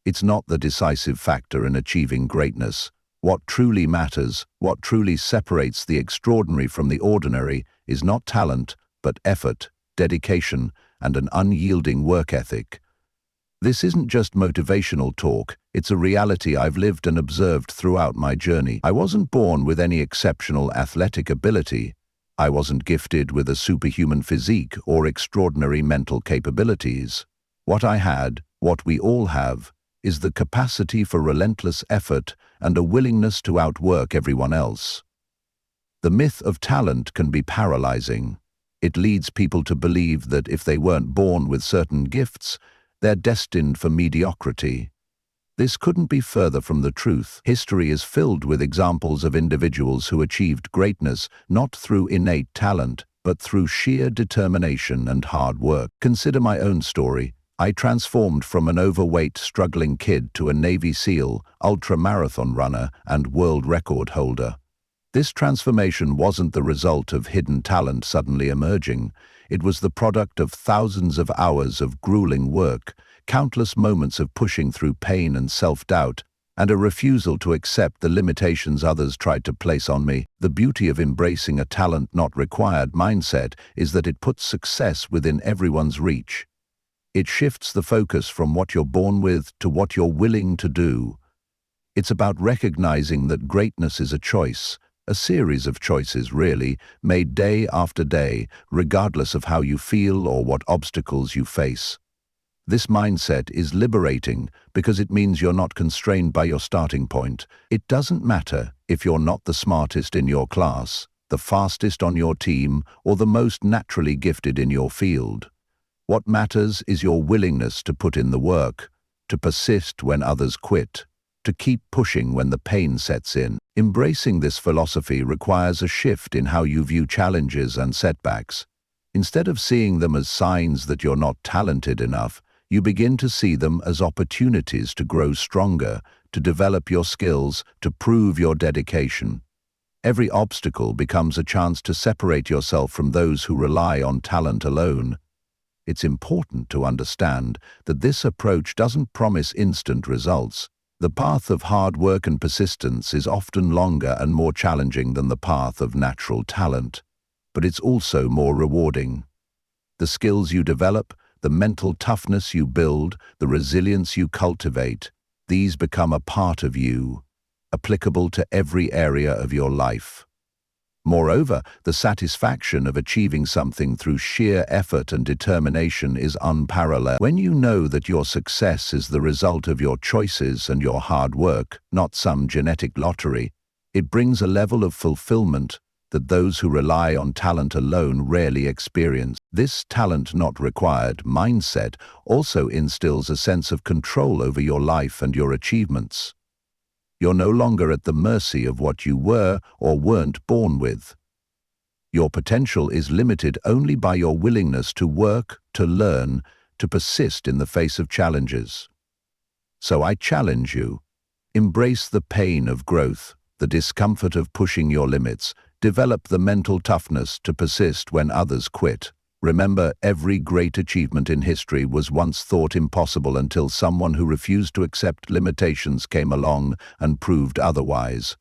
It's not the decisive factor in achieving greatness. What truly matters, what truly separates the extraordinary from the ordinary, is not talent, but effort, dedication, and an unyielding work ethic. This isn't just motivational talk, it's a reality I've lived and observed throughout my journey. I wasn't born with any exceptional athletic ability. I wasn't gifted with a superhuman physique or extraordinary mental capabilities. What I had, what we all have, is the capacity for relentless effort and a willingness to outwork everyone else. The myth of talent can be paralyzing. It leads people to believe that if they weren't born with certain gifts, they're destined for mediocrity. This couldn't be further from the truth. History is filled with examples of individuals who achieved greatness not through innate talent, but through sheer determination and hard work. Consider my own story. I transformed from an overweight, struggling kid to a Navy SEAL, ultra-marathon runner, and world record holder. This transformation wasn't the result of hidden talent suddenly emerging. It was the product of thousands of hours of grueling work, countless moments of pushing through pain and self-doubt, and a refusal to accept the limitations others tried to place on me. The beauty of embracing a talent not required mindset is that it puts success within everyone's reach. It shifts the focus from what you're born with to what you're willing to do. It's about recognizing that greatness is a choice, a series of choices really, made day after day, regardless of how you feel or what obstacles you face. This mindset is liberating because it means you're not constrained by your starting point. It doesn't matter if you're not the smartest in your class, the fastest on your team, or the most naturally gifted in your field. What matters is your willingness to put in the work, to persist when others quit, to keep pushing when the pain sets in. Embracing this philosophy requires a shift in how you view challenges and setbacks. Instead of seeing them as signs that you're not talented enough, you begin to see them as opportunities to grow stronger, to develop your skills, to prove your dedication. Every obstacle becomes a chance to separate yourself from those who rely on talent alone. It's important to understand that this approach doesn't promise instant results. The path of hard work and persistence is often longer and more challenging than the path of natural talent, but it's also more rewarding. The skills you develop, the mental toughness you build, the resilience you cultivate, these become a part of you, applicable to every area of your life. Moreover, the satisfaction of achieving something through sheer effort and determination is unparalleled. When you know that your success is the result of your choices and your hard work, not some genetic lottery, it brings a level of fulfillment that those who rely on talent alone rarely experience. This talent not required mindset also instills a sense of control over your life and your achievements. You're no longer at the mercy of what you were or weren't born with. Your potential is limited only by your willingness to work, to learn, to persist in the face of challenges. So I challenge you. Embrace the pain of growth, the discomfort of pushing your limits. Develop the mental toughness to persist when others quit. Remember, every great achievement in history was once thought impossible until someone who refused to accept limitations came along and proved otherwise.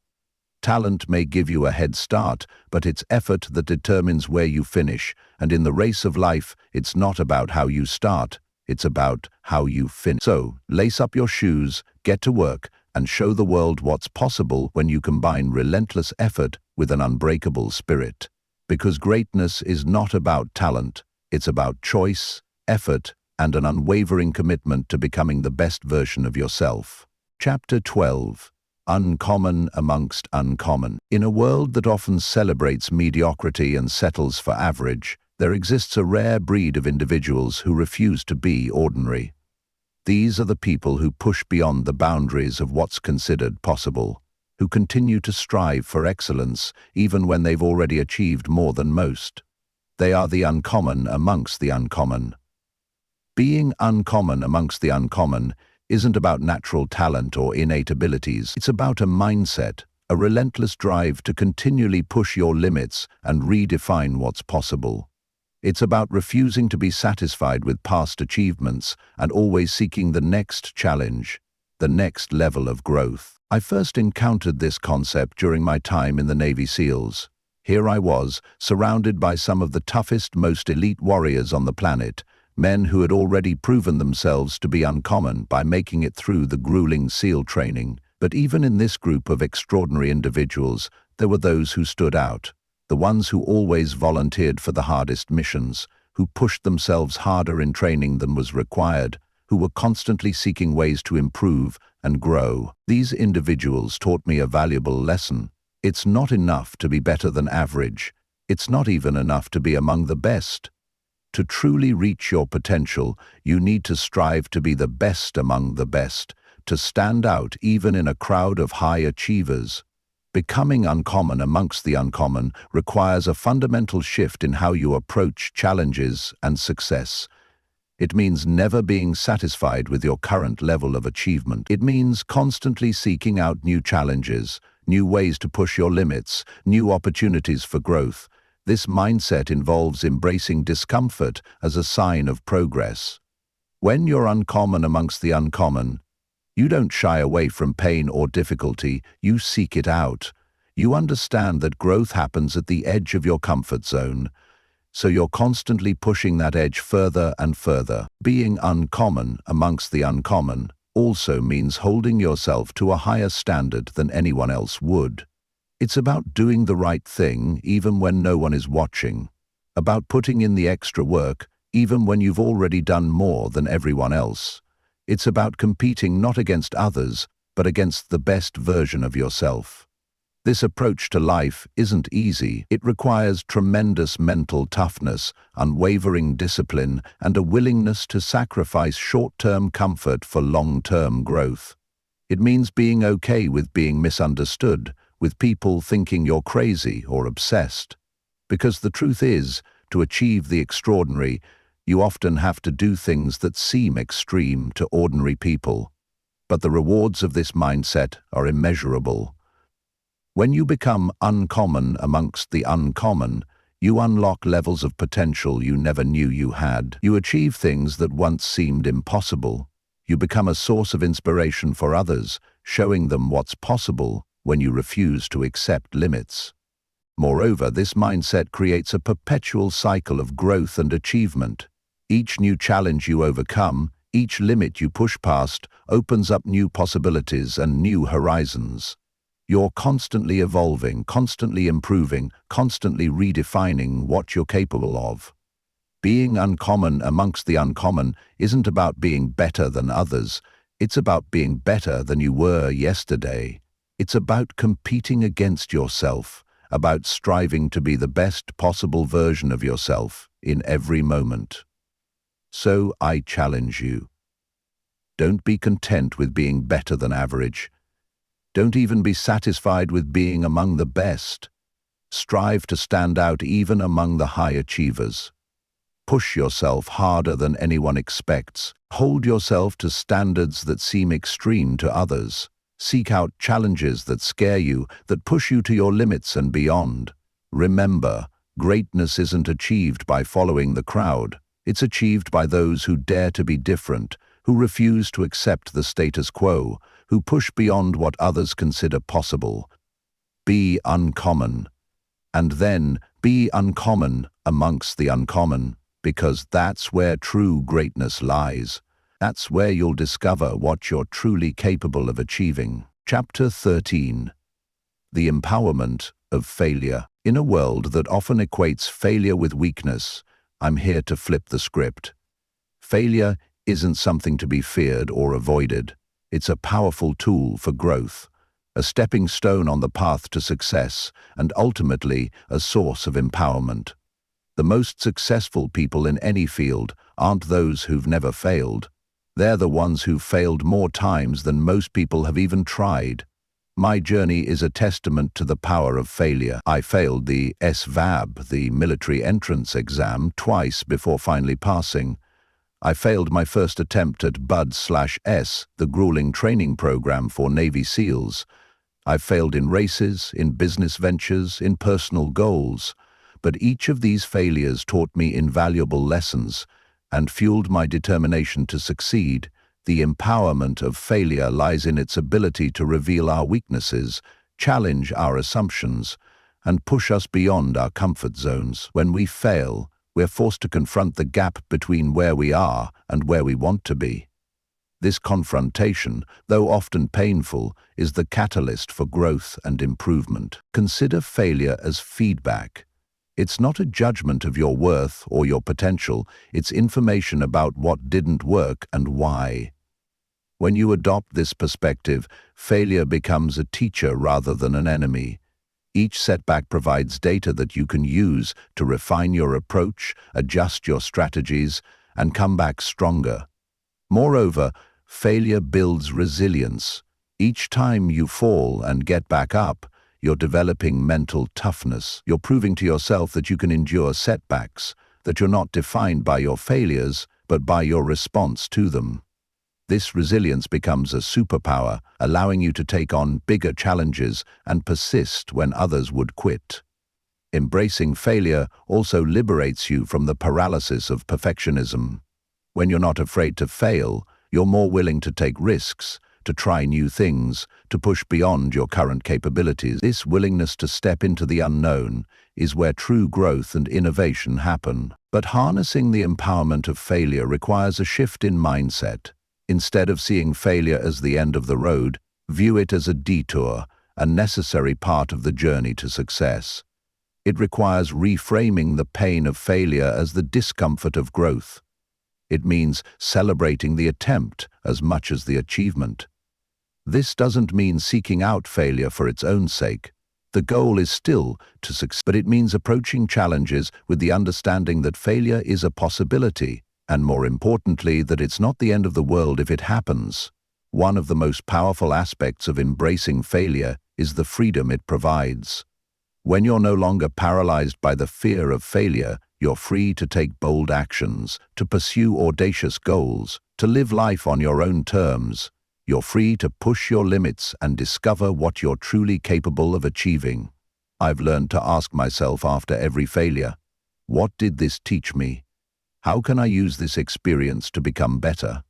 Talent may give you a head start, but it's effort that determines where you finish. And in the race of life, it's not about how you start, it's about how you finish. So, lace up your shoes, get to work, and show the world what's possible when you combine relentless effort with an unbreakable spirit. Because greatness is not about talent, it's about choice, effort, and an unwavering commitment to becoming the best version of yourself. Chapter 12. Uncommon amongst uncommon. In a world that often celebrates mediocrity and settles for average, there exists a rare breed of individuals who refuse to be ordinary. These are the people who push beyond the boundaries of what's considered possible, who continue to strive for excellence even when they've already achieved more than most. They are the uncommon amongst the uncommon. Being uncommon amongst the uncommon isn't about natural talent or innate abilities. It's about a mindset, a relentless drive to continually push your limits and redefine what's possible. It's about refusing to be satisfied with past achievements and always seeking the next challenge, the next level of growth. I first encountered this concept during my time in the Navy SEALs. Here I was, surrounded by some of the toughest, most elite warriors on the planet, men who had already proven themselves to be uncommon by making it through the grueling SEAL training. But even in this group of extraordinary individuals, there were those who stood out, the ones who always volunteered for the hardest missions, who pushed themselves harder in training than was required, who were constantly seeking ways to improve and grow. These individuals taught me a valuable lesson. It's not enough to be better than average. It's not even enough to be among the best. To truly reach your potential, you need to strive to be the best among the best, to stand out even in a crowd of high achievers. Becoming uncommon amongst the uncommon requires a fundamental shift in how you approach challenges and success. It means never being satisfied with your current level of achievement. It means constantly seeking out new challenges, new ways to push your limits, new opportunities for growth. This mindset involves embracing discomfort as a sign of progress. When you're uncommon amongst the uncommon, you don't shy away from pain or difficulty, you seek it out. You understand that growth happens at the edge of your comfort zone, so you're constantly pushing that edge further and further. Being uncommon amongst the uncommon also means holding yourself to a higher standard than anyone else would. It's about doing the right thing even when no one is watching, about putting in the extra work even when you've already done more than everyone else. It's about competing not against others, but against the best version of yourself. This approach to life isn't easy. It requires tremendous mental toughness, unwavering discipline, and a willingness to sacrifice short-term comfort for long-term growth. It means being okay with being misunderstood, with people thinking you're crazy or obsessed. Because the truth is, to achieve the extraordinary, you often have to do things that seem extreme to ordinary people. But the rewards of this mindset are immeasurable. When you become uncommon amongst the uncommon, you unlock levels of potential you never knew you had. You achieve things that once seemed impossible. You become a source of inspiration for others, showing them what's possible when you refuse to accept limits. Moreover, this mindset creates a perpetual cycle of growth and achievement. Each new challenge you overcome, each limit you push past, opens up new possibilities and new horizons. You're constantly evolving, constantly improving, constantly redefining what you're capable of. Being uncommon amongst the uncommon isn't about being better than others. It's about being better than you were yesterday. It's about competing against yourself, about striving to be the best possible version of yourself in every moment. So I challenge you. Don't be content with being better than average. Don't even be satisfied with being among the best. Strive to stand out even among the high achievers. Push yourself harder than anyone expects. Hold yourself to standards that seem extreme to others. Seek out challenges that scare you, that push you to your limits and beyond. Remember, greatness isn't achieved by following the crowd. It's achieved by those who dare to be different, who refuse to accept the status quo, who push beyond what others consider possible. Be uncommon. And then be uncommon amongst the uncommon, because that's where true greatness lies. That's where you'll discover what you're truly capable of achieving. Chapter 13. The Empowerment of Failure. In a world that often equates failure with weakness, I'm here to flip the script. Failure isn't something to be feared or avoided. It's a powerful tool for growth, a stepping stone on the path to success, and ultimately a source of empowerment. The most successful people in any field aren't those who've never failed. They're the ones who've failed more times than most people have even tried. My journey is a testament to the power of failure. I failed the SVAB, the military entrance exam, twice before finally passing. I failed my first attempt at BUD/S, the grueling training program for Navy SEALs. I've failed in races, in business ventures, in personal goals. But each of these failures taught me invaluable lessons and fueled my determination to succeed. The empowerment of failure lies in its ability to reveal our weaknesses, challenge our assumptions, and push us beyond our comfort zones. When we fail, we're forced to confront the gap between where we are and where we want to be. This confrontation, though often painful, is the catalyst for growth and improvement. Consider failure as feedback. It's not a judgment of your worth or your potential, it's information about what didn't work and why. When you adopt this perspective, failure becomes a teacher rather than an enemy. Each setback provides data that you can use to refine your approach, adjust your strategies, and come back stronger. Moreover, failure builds resilience. Each time you fall and get back up, you're developing mental toughness. You're proving to yourself that you can endure setbacks, that you're not defined by your failures, but by your response to them. This resilience becomes a superpower, allowing you to take on bigger challenges and persist when others would quit. Embracing failure also liberates you from the paralysis of perfectionism. When you're not afraid to fail, you're more willing to take risks, to try new things, to push beyond your current capabilities. This willingness to step into the unknown is where true growth and innovation happen. But harnessing the empowerment of failure requires a shift in mindset. Instead of seeing failure as the end of the road, view it as a detour, a necessary part of the journey to success. It requires reframing the pain of failure as the discomfort of growth. It means celebrating the attempt as much as the achievement. This doesn't mean seeking out failure for its own sake. The goal is still to succeed, but it means approaching challenges with the understanding that failure is a possibility, and more importantly, that it's not the end of the world if it happens. One of the most powerful aspects of embracing failure is the freedom it provides. When you're no longer paralyzed by the fear of failure, you're free to take bold actions, to pursue audacious goals, to live life on your own terms. You're free to push your limits and discover what you're truly capable of achieving. I've learned to ask myself after every failure, what did this teach me? How can I use this experience to become better?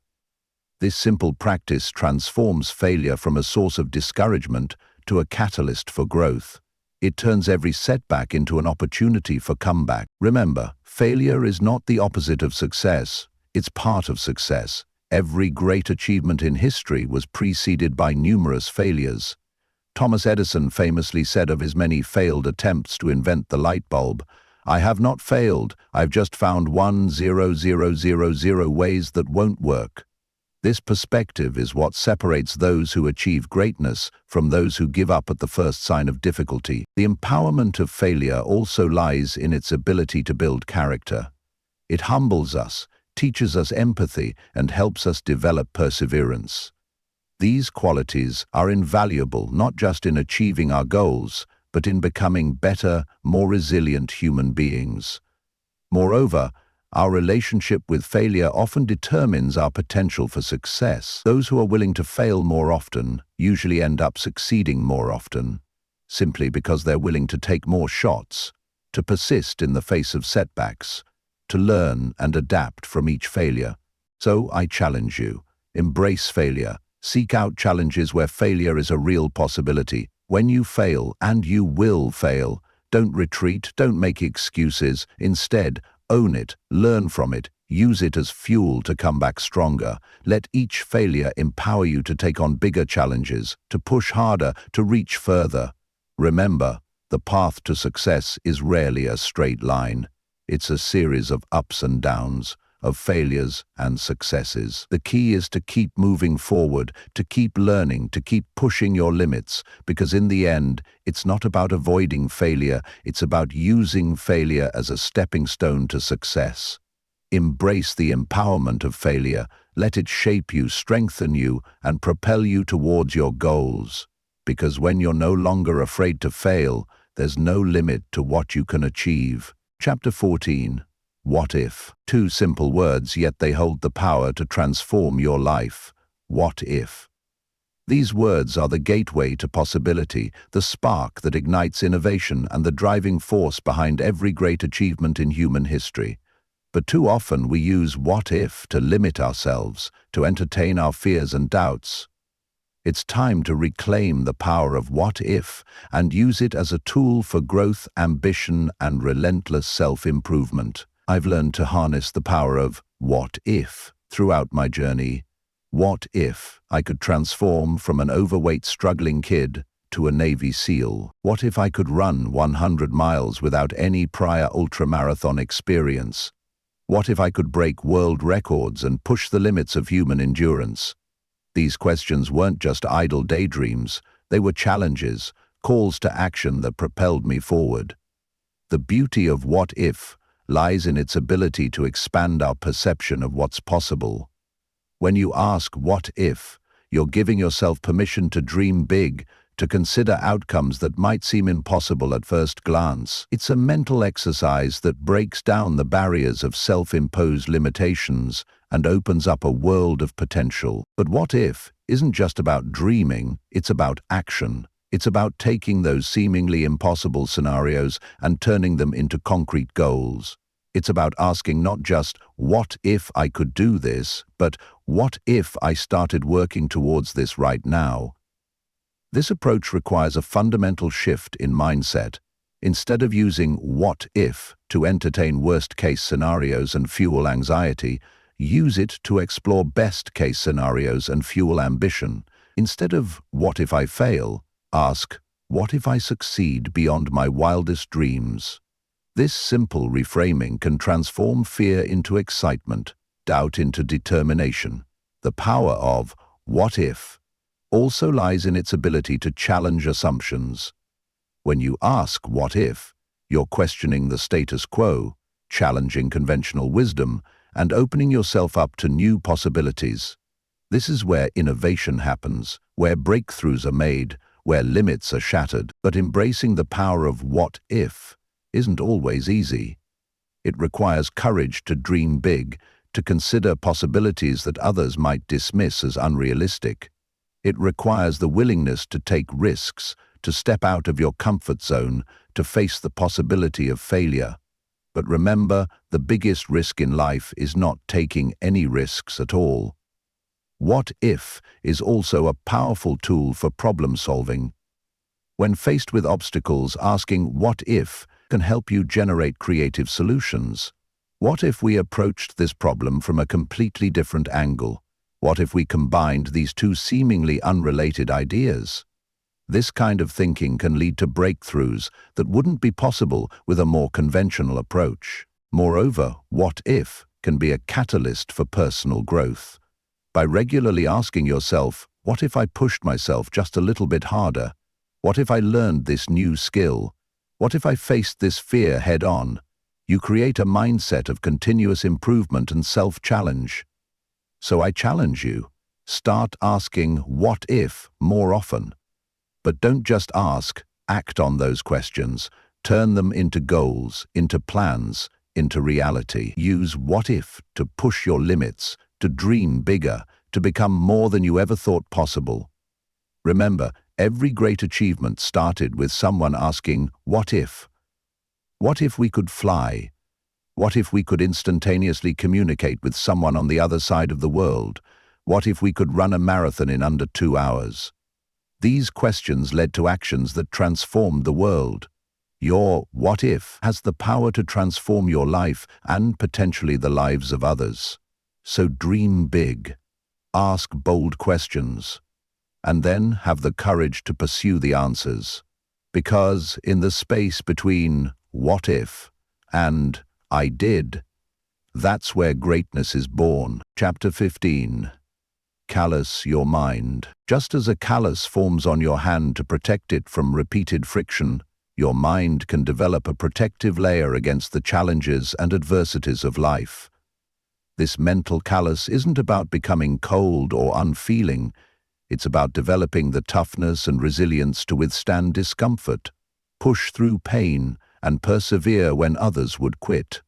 This simple practice transforms failure from a source of discouragement to a catalyst for growth. It turns every setback into an opportunity for comeback. Remember, failure is not the opposite of success. It's part of success. Every great achievement in history was preceded by numerous failures. Thomas Edison famously said of his many failed attempts to invent the light bulb, "I have not failed, I've just found 1,0,0,0,0 ways that won't work." This perspective is what separates those who achieve greatness from those who give up at the first sign of difficulty. The empowerment of failure also lies in its ability to build character. It humbles us, teaches us empathy, and helps us develop perseverance. These qualities are invaluable not just in achieving our goals, but in becoming better, more resilient human beings. Moreover, Our relationship with failure often determines our potential for success. Those who are willing to fail more often usually end up succeeding more often, simply because they're willing to take more shots, to persist in the face of setbacks, to learn and adapt from each failure. So I challenge you, embrace failure. Seek out challenges where failure is a real possibility. When you fail, and you will fail, don't retreat, don't make excuses. Instead, own it, learn from it, use it as fuel to come back stronger. Let each failure empower you to take on bigger challenges, to push harder, to reach further. Remember, the path to success is rarely a straight line. It's a series of ups and downs, of failures and successes. The key is to keep moving forward, to keep learning, to keep pushing your limits, because in the end, it's not about avoiding failure, it's about using failure as a stepping stone to success. Embrace the empowerment of failure, let it shape you, strengthen you, and propel you towards your goals. Because when you're no longer afraid to fail, there's no limit to what you can achieve. Chapter 14. What if? Two simple words, yet they hold the power to transform your life. What if? These words are the gateway to possibility, the spark that ignites innovation and the driving force behind every great achievement in human history. But too often we use what if to limit ourselves, to entertain our fears and doubts. It's time to reclaim the power of what if and use it as a tool for growth, ambition, and relentless self-improvement. I've learned to harness the power of what if throughout my journey. What if I could transform from an overweight, struggling kid to a Navy SEAL? What if I could run 100 miles without any prior ultramarathon experience? What if I could break world records and push the limits of human endurance? These questions weren't just idle daydreams, they were challenges, calls to action that propelled me forward. The beauty of what if lies in its ability to expand our perception of what's possible. When you ask what if, you're giving yourself permission to dream big, to consider outcomes that might seem impossible at first glance. It's a mental exercise that breaks down the barriers of self-imposed limitations and opens up a world of potential. But what if isn't just about dreaming, it's about action. It's about taking those seemingly impossible scenarios and turning them into concrete goals. It's about asking not just, what if I could do this, but what if I started working towards this right now? This approach requires a fundamental shift in mindset. Instead of using what if to entertain worst-case scenarios and fuel anxiety, use it to explore best-case scenarios and fuel ambition. Instead of what if I fail, ask, what if I succeed beyond my wildest dreams? This simple reframing can transform fear into excitement, doubt into determination. The power of what if also lies in its ability to challenge assumptions. When you ask what if, you're questioning the status quo, challenging conventional wisdom, and opening yourself up to new possibilities. This is where innovation happens, where breakthroughs are made, where limits are shattered. But embracing the power of what if isn't always easy. It requires courage to dream big, to consider possibilities that others might dismiss as unrealistic. It requires the willingness to take risks, to step out of your comfort zone, to face the possibility of failure. But remember, the biggest risk in life is not taking any risks at all. What if is also a powerful tool for problem solving. When faced with obstacles, asking what if can help you generate creative solutions. What if we approached this problem from a completely different angle? What if we combined these two seemingly unrelated ideas? This kind of thinking can lead to breakthroughs that wouldn't be possible with a more conventional approach. Moreover, what if can be a catalyst for personal growth. By regularly asking yourself, what if I pushed myself just a little bit harder? What if I learned this new skill? What if I faced this fear head-on? You create a mindset of continuous improvement and self-challenge. So I challenge you, start asking what if more often. But don't just ask, act on those questions. Turn them into goals, into plans, into reality. Use what if to push your limits, to dream bigger, to become more than you ever thought possible. Remember, every great achievement started with someone asking, what if? What if we could fly? What if we could instantaneously communicate with someone on the other side of the world? What if we could run a marathon in under 2 hours? These questions led to actions that transformed the world. Your what if has the power to transform your life and potentially the lives of others. So dream big, ask bold questions, and then have the courage to pursue the answers. Because in the space between what if and I did, that's where greatness is born. Chapter 15. Callous your mind. Just as a callus forms on your hand to protect it from repeated friction, your mind can develop a protective layer against the challenges and adversities of life. This mental callus isn't about becoming cold or unfeeling. It's about developing the toughness and resilience to withstand discomfort, push through pain, and persevere when others would quit.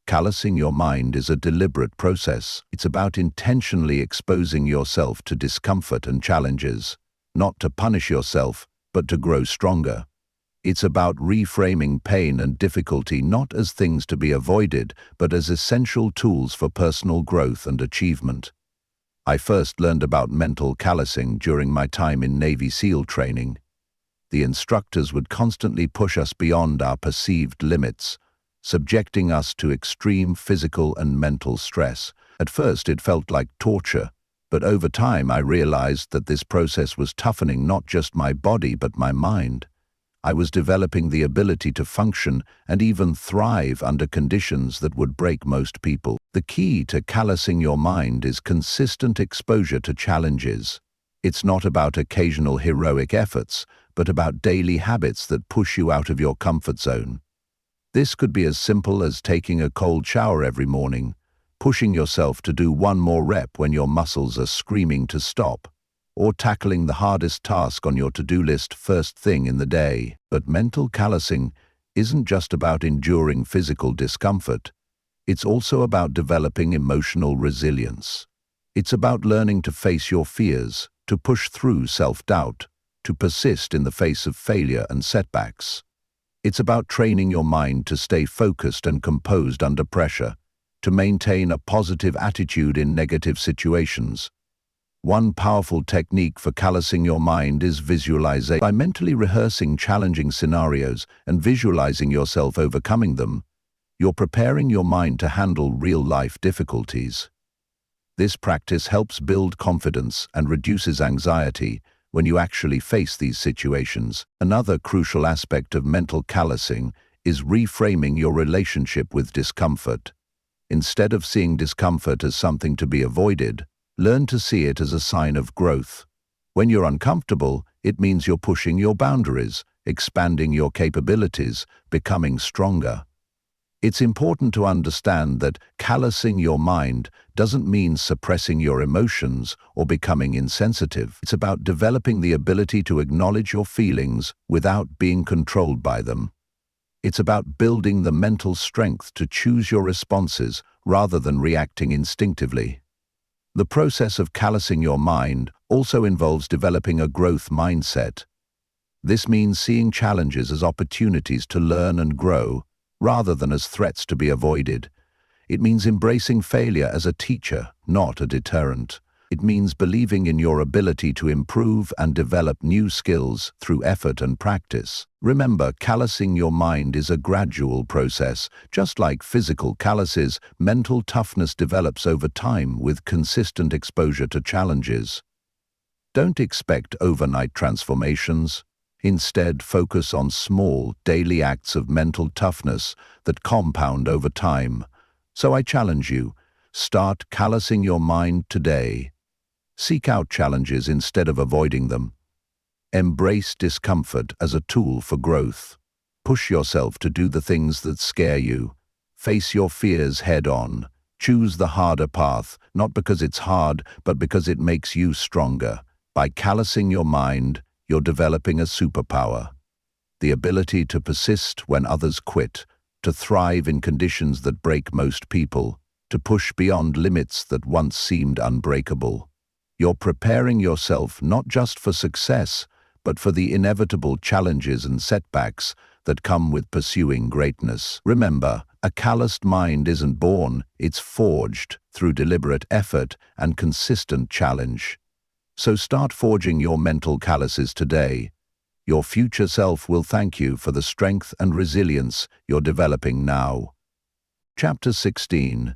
Callousing your mind is a deliberate process. It's about intentionally exposing yourself to discomfort and challenges, not to punish yourself, but to grow stronger. It's about reframing pain and difficulty not as things to be avoided, but as essential tools for personal growth and achievement. I first learned about mental callousing during my time in Navy SEAL training. The instructors would constantly push us beyond our perceived limits, subjecting us to extreme physical and mental stress. At first it felt like torture, but over time I realized that this process was toughening not just my body but my mind. I was developing the ability to function and even thrive under conditions that would break most people. The key to callousing your mind is consistent exposure to challenges. It's not about occasional heroic efforts, but about daily habits that push you out of your comfort zone. This could be as simple as taking a cold shower every morning, pushing yourself to do one more rep when your muscles are screaming to stop, or tackling the hardest task on your to-do list first thing in the day. But mental callousing isn't just about enduring physical discomfort. It's also about developing emotional resilience. It's about learning to face your fears, to push through self-doubt, to persist in the face of failure and setbacks. It's about training your mind to stay focused and composed under pressure, to maintain a positive attitude in negative situations. One powerful technique for callousing your mind is visualization. By mentally rehearsing challenging scenarios and visualizing yourself overcoming them, you're preparing your mind to handle real-life difficulties. This practice helps build confidence and reduces anxiety when you actually face these situations. Another crucial aspect of mental callousing is reframing your relationship with discomfort. Instead of seeing discomfort as something to be avoided, learn to see it as a sign of growth. When you're uncomfortable, it means you're pushing your boundaries, expanding your capabilities, becoming stronger. It's important to understand that callousing your mind doesn't mean suppressing your emotions or becoming insensitive. It's about developing the ability to acknowledge your feelings without being controlled by them. It's about building the mental strength to choose your responses rather than reacting instinctively. The process of callousing your mind also involves developing a growth mindset. This means seeing challenges as opportunities to learn and grow, rather than as threats to be avoided. It means embracing failure as a teacher, not a deterrent. It means believing in your ability to improve and develop new skills through effort and practice. Remember, callousing your mind is a gradual process. Just like physical calluses, mental toughness develops over time with consistent exposure to challenges. Don't expect overnight transformations. Instead, focus on small, daily acts of mental toughness that compound over time. So I challenge you, start callousing your mind today. Seek out challenges instead of avoiding them. Embrace discomfort as a tool for growth. Push yourself to do the things that scare you. Face your fears head-on. Choose the harder path, not because it's hard, but because it makes you stronger. By callousing your mind, you're developing a superpower. The ability to persist when others quit, to thrive in conditions that break most people, to push beyond limits that once seemed unbreakable. You're preparing yourself not just for success, but for the inevitable challenges and setbacks that come with pursuing greatness. Remember, a calloused mind isn't born, it's forged through deliberate effort and consistent challenge. So start forging your mental calluses today. Your future self will thank you for the strength and resilience you're developing now. Chapter 16.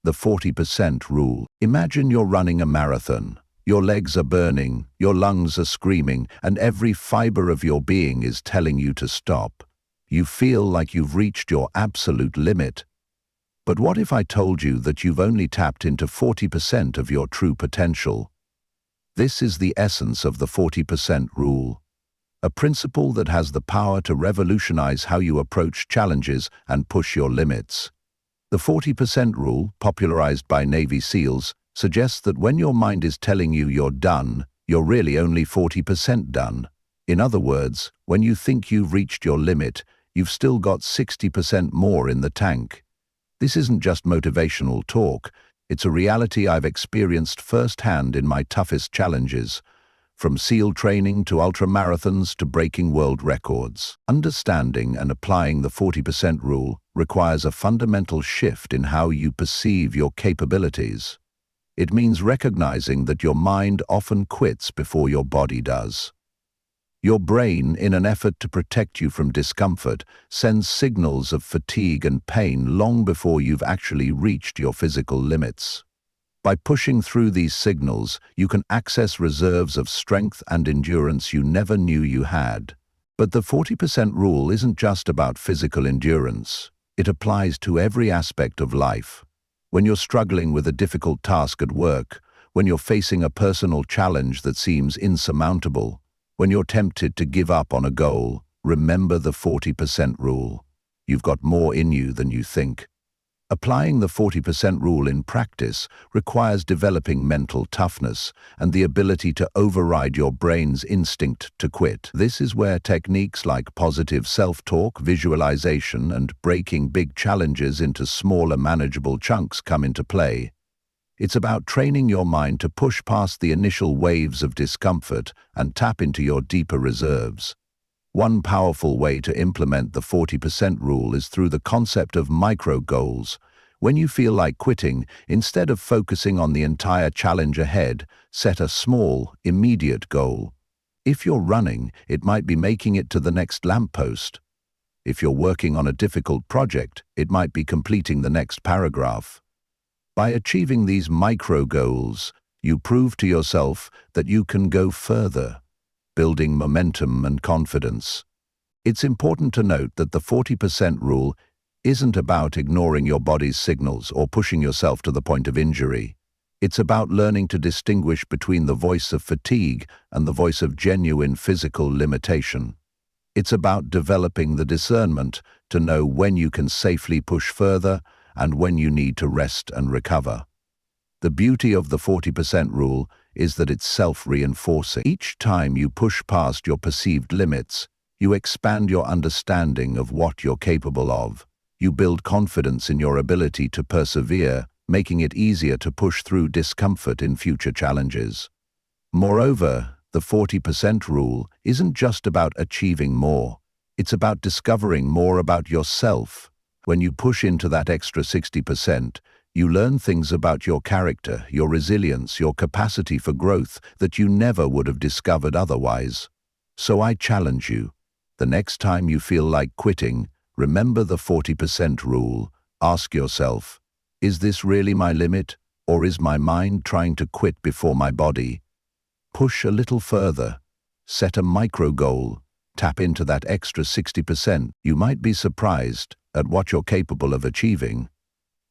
The 40% Rule. Imagine you're running a marathon. Your legs are burning, your lungs are screaming, and every fiber of your being is telling you to stop. You feel like you've reached your absolute limit. But what if I told you that you've only tapped into 40% of your true potential? This is the essence of the 40% rule, a principle that has the power to revolutionize how you approach challenges and push your limits. The 40% rule, popularized by Navy SEALs, suggests that when your mind is telling you you're done, you're really only 40% done. In other words, when you think you've reached your limit, you've still got 60% more in the tank. This isn't just motivational talk, it's a reality I've experienced firsthand in my toughest challenges, from SEAL training to ultramarathons to breaking world records. Understanding and applying the 40% rule requires a fundamental shift in how you perceive your capabilities. It means recognizing that your mind often quits before your body does. Your brain, in an effort to protect you from discomfort, sends signals of fatigue and pain long before you've actually reached your physical limits. By pushing through these signals, you can access reserves of strength and endurance you never knew you had. But the 40% rule isn't just about physical endurance. It applies to every aspect of life. When you're struggling with a difficult task at work, when you're facing a personal challenge that seems insurmountable, when you're tempted to give up on a goal, remember the 40% rule. You've got more in you than you think. Applying the 40% rule in practice requires developing mental toughness and the ability to override your brain's instinct to quit. This is where techniques like positive self-talk, visualization, and breaking big challenges into smaller, manageable chunks come into play. It's about training your mind to push past the initial waves of discomfort and tap into your deeper reserves. One powerful way to implement the 40% rule is through the concept of micro goals. When you feel like quitting, instead of focusing on the entire challenge ahead, set a small, immediate goal. If you're running, it might be making it to the next lamppost. If you're working on a difficult project, it might be completing the next paragraph. By achieving these micro goals, you prove to yourself that you can go further, building momentum and confidence. It's important to note that the 40% rule isn't about ignoring your body's signals or pushing yourself to the point of injury. It's about learning to distinguish between the voice of fatigue and the voice of genuine physical limitation. It's about developing the discernment to know when you can safely push further and when you need to rest and recover. The beauty of the 40% rule is that it's self-reinforcing. Each time you push past your perceived limits, you expand your understanding of what you're capable of. You build confidence in your ability to persevere, making it easier to push through discomfort in future challenges. Moreover, the 40% rule isn't just about achieving more. It's about discovering more about yourself. When you push into that extra 60%, you learn things about your character, your resilience, your capacity for growth that you never would have discovered otherwise. So I challenge you. The next time you feel like quitting, remember the 40% rule. Ask yourself, is this really my limit, or is my mind trying to quit before my body? Push a little further. Set a micro goal. Tap into that extra 60%. You might be surprised at what you're capable of achieving.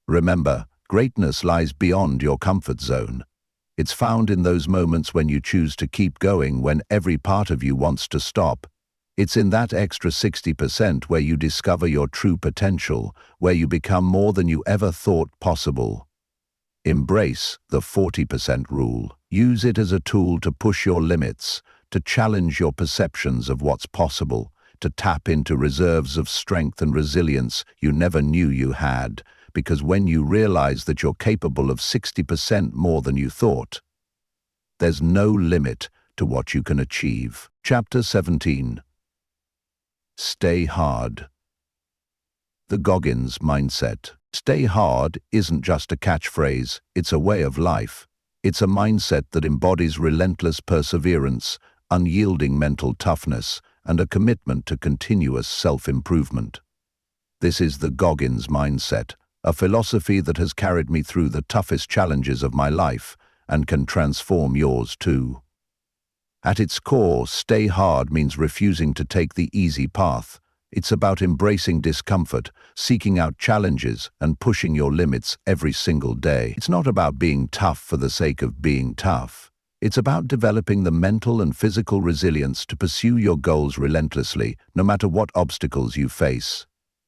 Remember, greatness lies beyond your comfort zone. It's found in those moments when you choose to keep going when every part of you wants to stop. It's in that extra 60% where you discover your true potential, where you become more than you ever thought possible. Embrace the 40% rule. Use it as a tool to push your limits, to challenge your perceptions of what's possible, to tap into reserves of strength and resilience you never knew you had, because when you realize that you're capable of 60% more than you thought, there's no limit to what you can achieve. Chapter 17. Stay hard. The Goggins Mindset. Stay hard isn't just a catchphrase, it's a way of life. It's a mindset that embodies relentless perseverance, unyielding mental toughness, and a commitment to continuous self-improvement. This is the Goggins Mindset, a philosophy that has carried me through the toughest challenges of my life and can transform yours too. At its core, stay hard means refusing to take the easy path. It's about embracing discomfort, seeking out challenges, and pushing your limits every single day. It's not about being tough for the sake of being tough. It's about developing the mental and physical resilience to pursue your goals relentlessly, no matter what obstacles you face.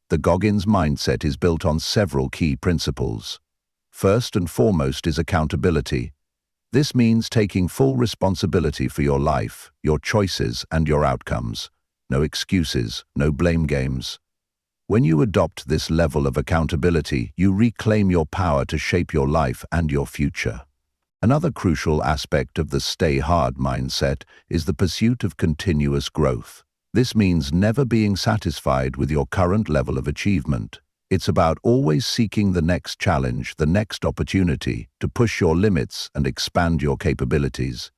The Goggins Mindset is built on several key principles. First and foremost is accountability. This means taking full responsibility for your life, your choices, and your outcomes. No excuses, no blame games. When you adopt this level of accountability, you reclaim your power to shape your life and your future. Another crucial aspect of the stay hard mindset is the pursuit of continuous growth. This means never being satisfied with your current level of achievement. It's about always seeking the next challenge, the next opportunity, to push your limits and expand your capabilities.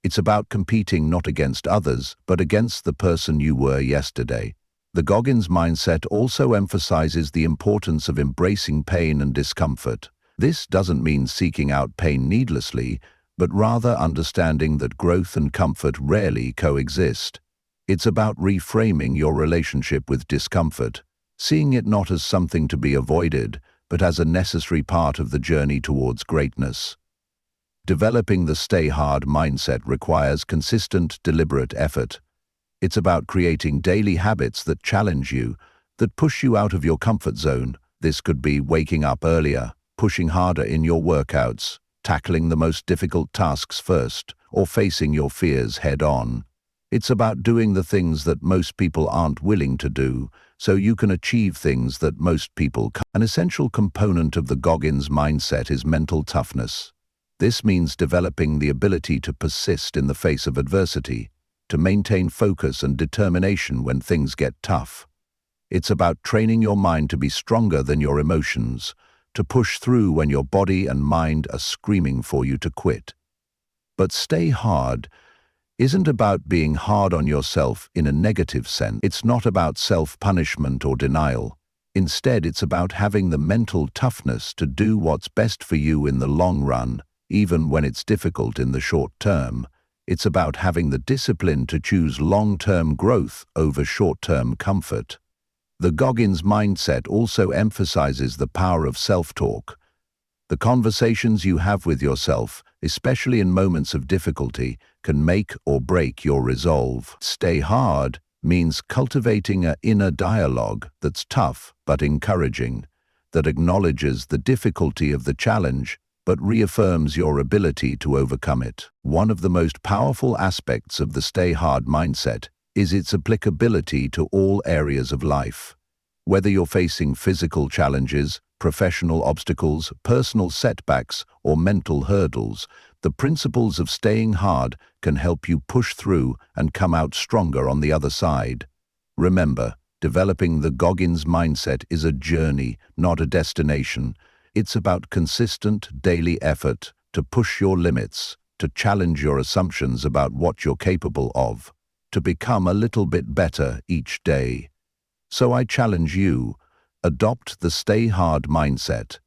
It's about competing not against others, but against the person you were yesterday. The Goggins Mindset also emphasizes the importance of embracing pain and discomfort. This doesn't mean seeking out pain needlessly, but rather understanding that growth and comfort rarely coexist. It's about reframing your relationship with discomfort, seeing it not as something to be avoided, but as a necessary part of the journey towards greatness. Developing the stay hard mindset requires consistent, deliberate effort. It's about creating daily habits that challenge you, that push you out of your comfort zone. This could be waking up earlier, pushing harder in your workouts, tackling the most difficult tasks first, or facing your fears head-on. It's about doing the things that most people aren't willing to do, so you can achieve things that most people can't. An essential component of the Goggins Mindset is mental toughness. This means developing the ability to persist in the face of adversity, to maintain focus and determination when things get tough. It's about training your mind to be stronger than your emotions, to push through when your body and mind are screaming for you to quit. But stay hard isn't about being hard on yourself in a negative sense. It's not about self-punishment or denial. Instead, it's about having the mental toughness to do what's best for you in the long run, even when it's difficult in the short term. It's about having the discipline to choose long-term growth over short-term comfort. The Goggins Mindset also emphasizes the power of self-talk. The conversations you have with yourself, especially in moments of difficulty, can make or break your resolve. Stay hard means cultivating an inner dialogue that's tough but encouraging, that acknowledges the difficulty of the challenge but reaffirms your ability to overcome it. One of the most powerful aspects of the Stay Hard mindset is its applicability to all areas of life. Whether you're facing physical challenges, professional obstacles, personal setbacks, or mental hurdles, the principles of staying hard can help you push through and come out stronger on the other side. Remember, developing the Goggins mindset is a journey, not a destination. It's about consistent daily effort to push your limits, to challenge your assumptions about what you're capable of, to become a little bit better each day. So I challenge you, adopt the Stay Hard mindset.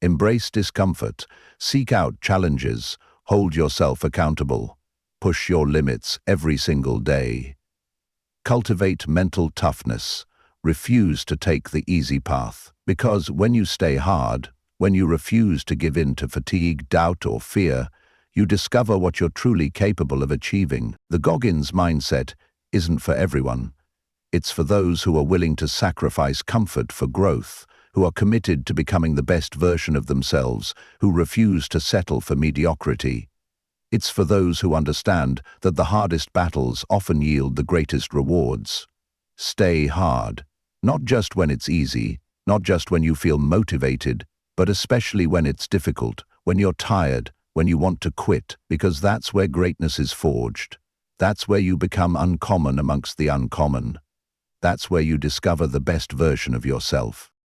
Embrace discomfort, seek out challenges, hold yourself accountable, push your limits every single day. Cultivate mental toughness, refuse to take the easy path, because when you stay hard, when you refuse to give in to fatigue, doubt, or fear, you discover what you're truly capable of achieving. The Goggins mindset isn't for everyone. It's for those who are willing to sacrifice comfort for growth, who are committed to becoming the best version of themselves, who refuse to settle for mediocrity. It's for those who understand that the hardest battles often yield the greatest rewards. Stay hard. Not just when it's easy, not just when you feel motivated, but especially when it's difficult, when you're tired, when you want to quit, because that's where greatness is forged. That's where you become uncommon amongst the uncommon. That's where you discover the best version of yourself.